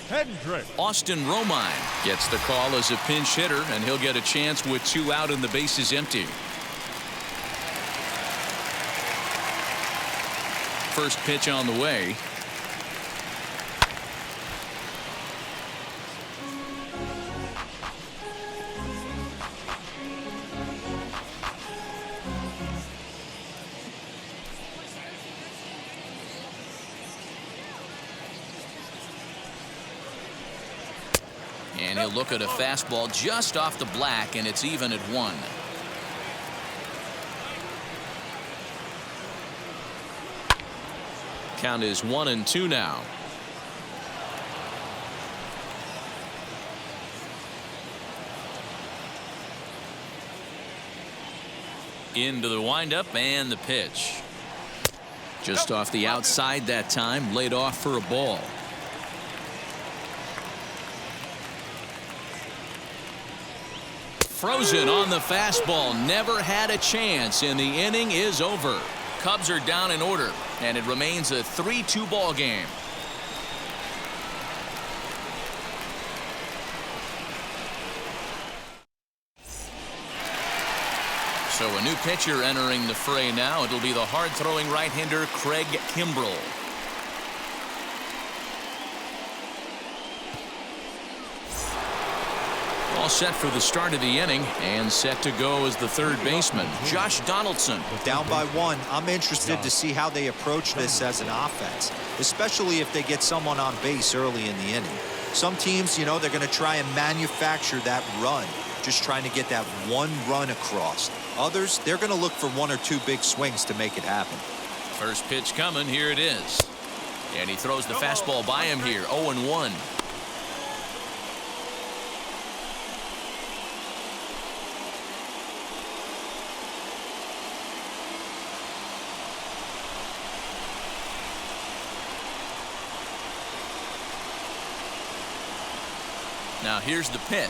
Hendricks. Austin Romine gets the call as a pinch hitter, and he'll get a chance with 2 out and the bases empty. First pitch on the way. And he'll look at a fastball just off the black, and it's even at 1. Count is 1-2 now. Into the windup and the pitch. Just off the outside that time, laid off for a ball. Frozen on the fastball, never had a chance, and the inning is over. Cubs are down in order, and it remains a 3-2 ball game. So a new pitcher entering the fray now. It'll be the hard-throwing right-hander Craig Kimbrell. All set for the start of the inning, and set to go as the third baseman, Josh Donaldson. Down by 1. I'm interested to see how they approach this as an offense, especially if they get someone on base early in the inning. Some teams, you know, they're going to try and manufacture that run, just trying to get that one run across. Others, they're going to look for 1 or 2 big swings to make it happen. First pitch coming. Here it is. And he throws the fastball by him here. 0-1. Now here's the pitch.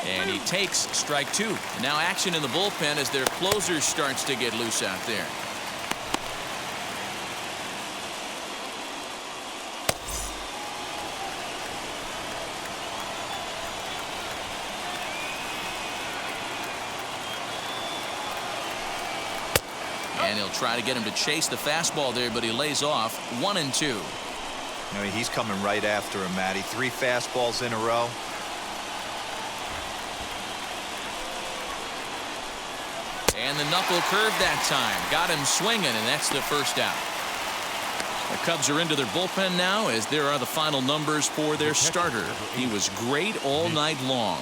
And he takes strike 2. And now action in the bullpen as their closer starts to get loose out there. And he'll try to get him to chase the fastball there, but he lays off. 1-2. I mean, he's coming right after him, Matty. 3 fastballs in a row. And the knuckle curve that time. Got him swinging, and that's the first out. The Cubs are into their bullpen now, as there are the final numbers for their starter. He was great all night long.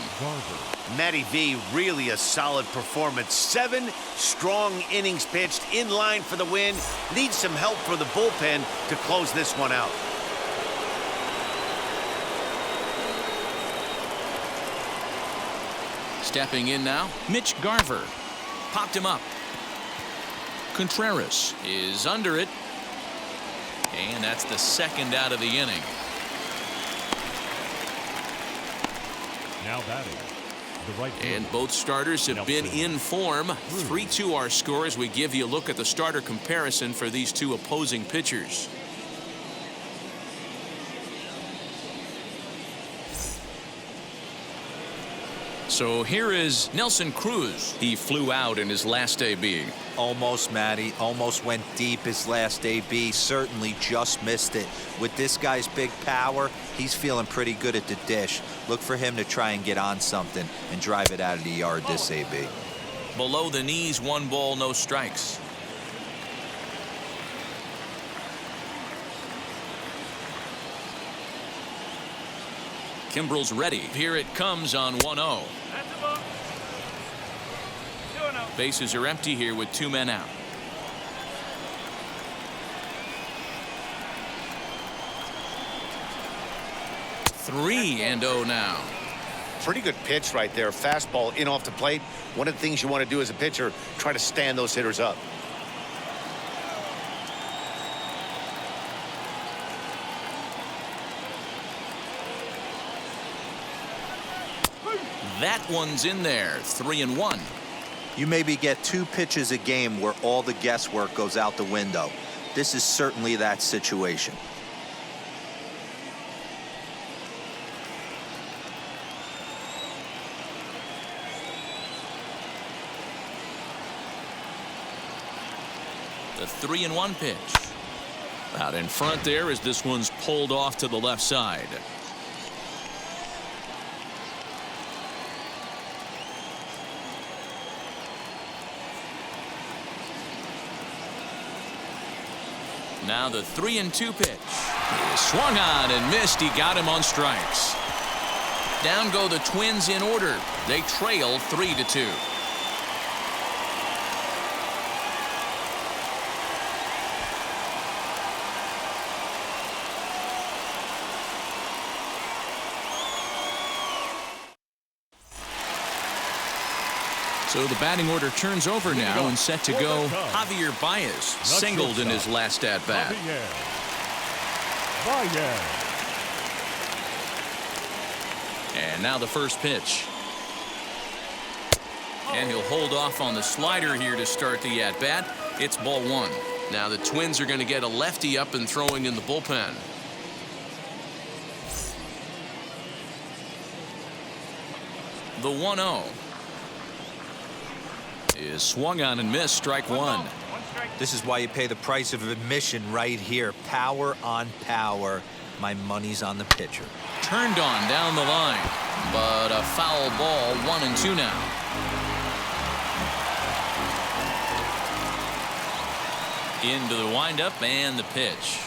Matty V, really a solid performance. 7 strong innings pitched, in line for the win. Needs some help for the bullpen to close this one out. Stepping in now, Mitch Garver. Popped him up. Contreras is under it. And that's the second out of the inning. Now batting, the right fielder. And both starters have been in form. 3-2 our score as we give you a look at the starter comparison for these two opposing pitchers. So here is Nelson Cruz. He flew out in his last AB. Almost, Matty. Almost went deep his last AB. Certainly just missed it. With this guy's big power, he's feeling pretty good at the dish. Look for him to try and get on something and drive it out of the yard this AB. Below the knees, 1 ball, no strikes. Kimbrell's ready. Here it comes on 1-0. Bases are empty here with 2 men out. Three and 0 now. Pretty good pitch right there. Fastball in off the plate. One of the things you want to do as a pitcher, try to stand those hitters up. That one's in there. 3-1. You maybe get 2 pitches a game where all the guesswork goes out the window. This is certainly that situation. The 3-1 pitch. Out in front there as this one's pulled off to the left side. Now the 3-2 pitch. He swung on and missed. He got him on strikes. Down go the Twins in order. They trail 3-2. So the batting order turns over now and set to go. Javier Baez singled in his last at-bat. And now the first pitch. And he'll hold off on the slider here to start the at-bat. It's ball one. Now the Twins are going to get a lefty up and throwing in the bullpen. The 1-0 is swung on and missed. Strike one. This is why you pay the price of admission right here. Power on power. My money's on the pitcher. Turned on down the line, but a foul ball. 1-2 now. Into the windup and the pitch.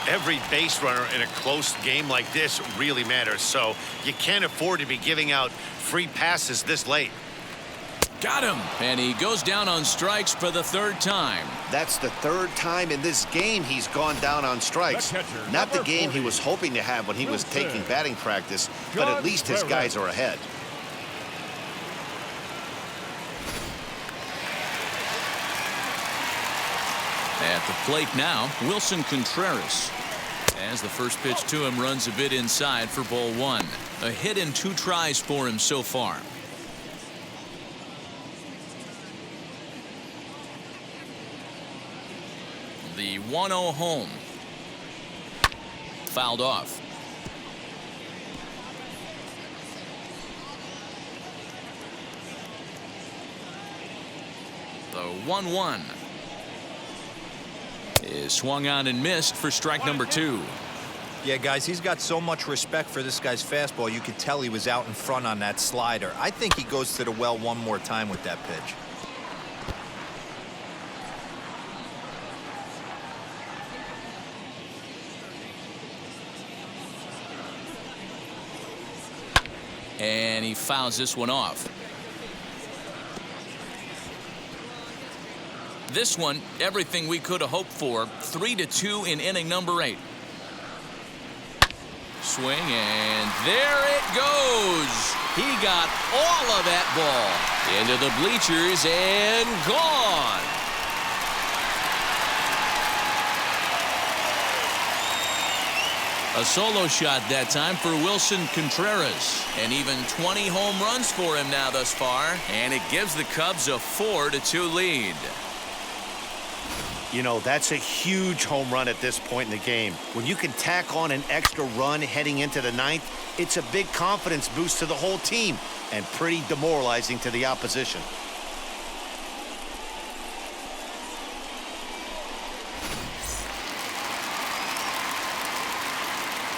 Every base runner in a close game like this really matters, so you can't afford to be giving out free passes this late. Got him, and he goes down on strikes for the third time. That's the third time in this game he's gone down on strikes. Not the game he was hoping to have when he was taking batting practice, but at least his guys are ahead. At the plate now, Wilson Contreras. As the first pitch to him runs a bit inside for ball one. A hit and 2 tries for him so far. The 1-0 home. Fouled off. The 1-1 is swung on and missed for strike number 2. Yeah, guys, he's got so much respect for this guy's fastball. You could tell he was out in front on that slider. I think he goes to the well one more time with that pitch. And he fouls this one off. This one, everything we could have hoped for. 3-2 in inning number 8. Swing, and there it goes. He got all of that ball into the bleachers and gone. A solo shot that time for Wilson Contreras, and even 20 home runs for him now thus far, and it gives the Cubs a 4-2 lead. You know, that's a huge home run at this point in the game. When you can tack on an extra run heading into the 9th, it's a big confidence boost to the whole team and pretty demoralizing to the opposition.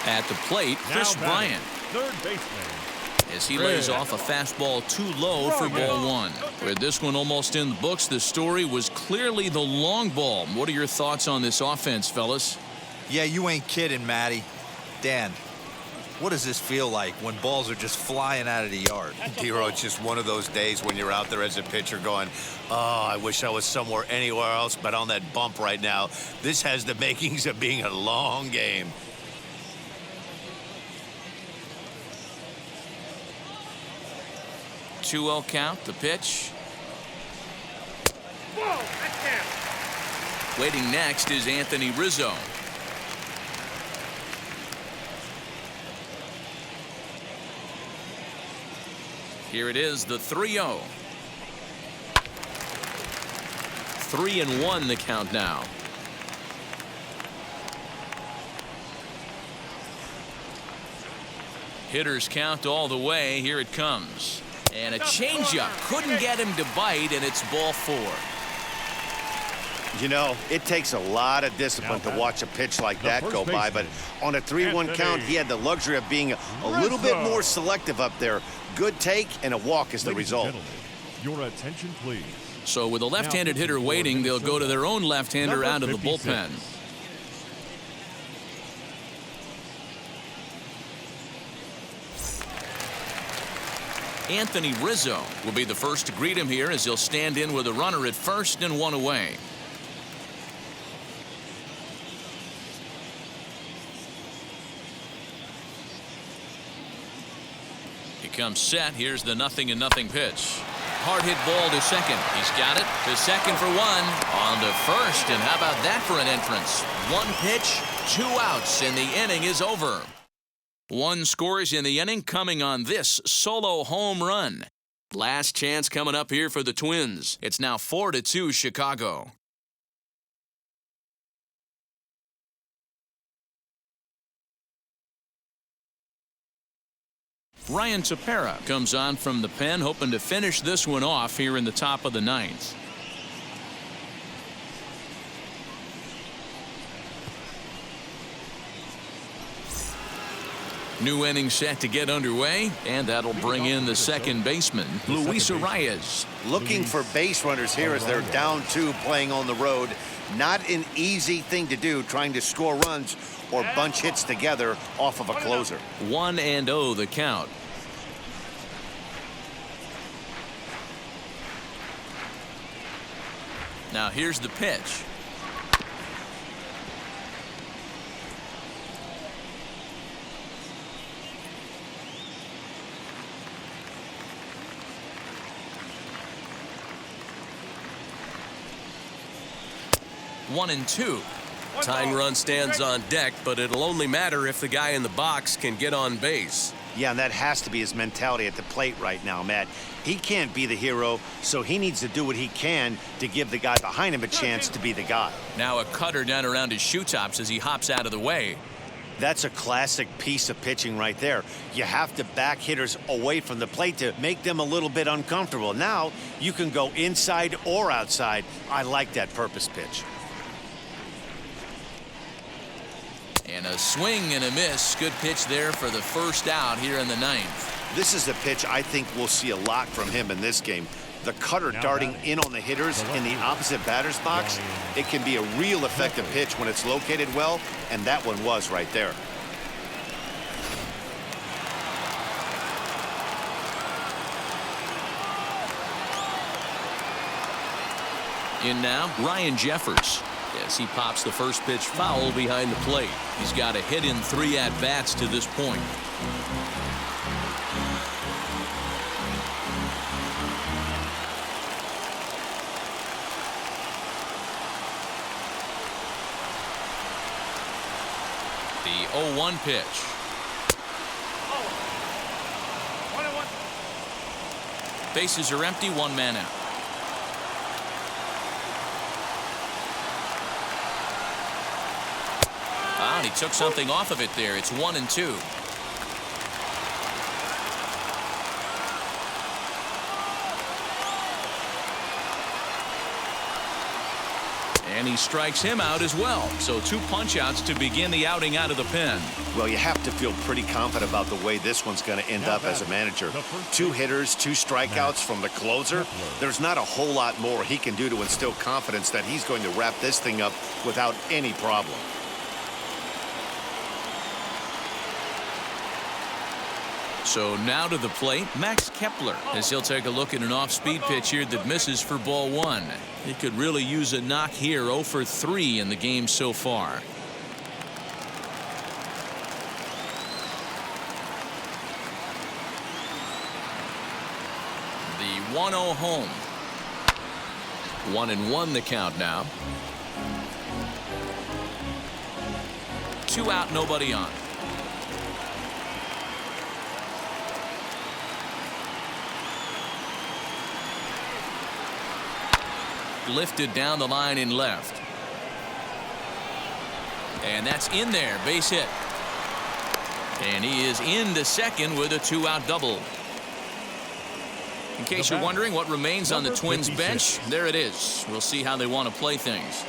At the plate, Chris Bryant. Third baseman. As he lays off a fastball too low for ball one. With this one almost in the books, the story was clearly the long ball. What are your thoughts on this offense, fellas? Yeah, you ain't kidding, Matty. Dan, what does this feel like when balls are just flying out of the yard? Dero, it's just one of those days when you're out there as a pitcher going, oh, I wish I was somewhere anywhere else but on that bump right now. This has the makings of being a long game. Two-0 count, the pitch. Waiting next is Anthony Rizzo. Here it is, the 3-0. 3-1 the count now. Hitters count all the way. Here it comes. And a changeup couldn't get him to bite, and it's ball 4. You know, it takes a lot of discipline to watch a pitch like that go by, but on a 3-1 count, he had the luxury of being a little bit more selective up there. Good take and a walk is the result. Your attention, please. So with a left-handed hitter waiting, they'll go to their own left-hander out of the bullpen. Anthony Rizzo will be the first to greet him here as he'll stand in with a runner at first and 1 away. He comes set. Here's the 0-0 pitch. Hard hit ball to second. He's got it to second for 1. On to first, and how about that for an entrance? 1 pitch, 2 outs, and the inning is over. 1 scores in the inning coming on this solo home run. Last chance coming up here for the Twins. It's now 4-2 Chicago. Ryan Tepera comes on from the pen, hoping to finish this one off here in the top of the 9th. New inning set to get underway, and that'll bring in the second baseman, Luis Arias. Looking for base runners here as they're down 2 playing on the road. Not an easy thing to do, trying to score runs or bunch hits together off of a closer. 1-0 the count. Now here's the pitch. One and 2. Tying run stands on deck, but it'll only matter if the guy in the box can get on base. Yeah, and that has to be his mentality at the plate right now, Matt. He can't be the hero, so he needs to do what he can to give the guy behind him a chance to be the guy. Now a cutter down around his shoe tops as he hops out of the way. That's a classic piece of pitching right there. You have to back hitters away from the plate to make them a little bit uncomfortable. Now you can go inside or outside. I like that purpose pitch. And a swing and a miss. Good pitch there for the first out here in the 9th. This is a pitch I think we'll see a lot from him in this game. The cutter darting in on the hitters in the opposite batter's box. It can be a real effective pitch when it's located well, and that one was right there. In now, Ryan Jeffers. As he pops the first pitch foul behind the plate. He's got a hit in 3 at-bats to this point. The 0-1 pitch. Bases are empty, 1 man out. And he took something off of it there. It's 1 and 2. And he strikes him out as well. So 2 punch-outs to begin the outing out of the pen. Well, you have to feel pretty confident about the way this one's going to end up as a manager. 2 hitters, 2 strikeouts from the closer. There's not a whole lot more he can do to instill confidence that he's going to wrap this thing up without any problem. So now to the plate, Max Kepler, as he'll take a look at an off-speed pitch here that misses for ball 1. He could really use a knock here. 0 for 3 in the game so far. The 1-0 home. 1-1 the count now. 2 out, nobody on. Lifted down the line in left. And that's in there. Base hit. And he is into second with a 2-out double. In case you're wondering what remains on the Twins bench, there it is. We'll see how they want to play things.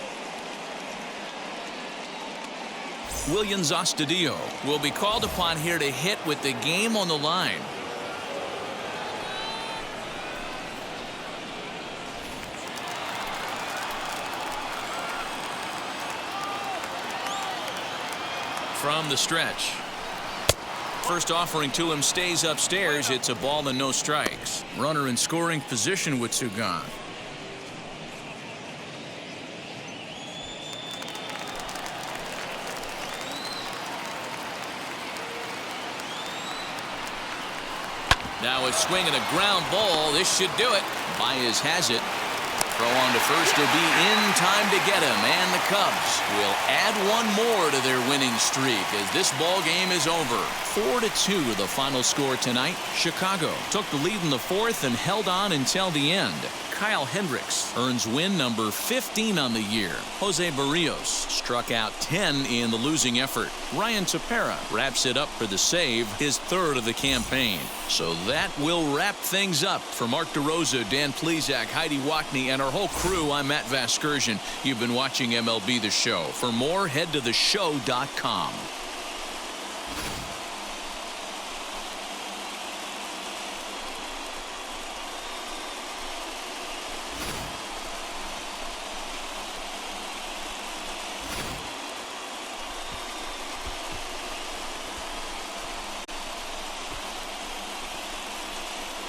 Williams Astudillo will be called upon here to hit with the game on the line. From the stretch. First offering to him stays upstairs. It's a ball and no strikes. Runner in scoring position with two gone. Now a swing and a ground ball. This should do it. Baez has it. Throw on to first will be in time to get him, and the Cubs will add one more to their winning streak as this ball game is over. 4-2 the final score tonight. Chicago took the lead in the fourth and held on until the end. Kyle Hendricks earns win number 15 on the year. Jose Barrios struck out 10 in the losing effort. Ryan Tepera wraps it up for the save, his third of the campaign. So that will wrap things up. For Mark DeRosa, Dan Plesac, Heidi Wackney, and our whole crew, I'm Matt Vasgersian. You've been watching MLB The Show. For more, head to theshow.com.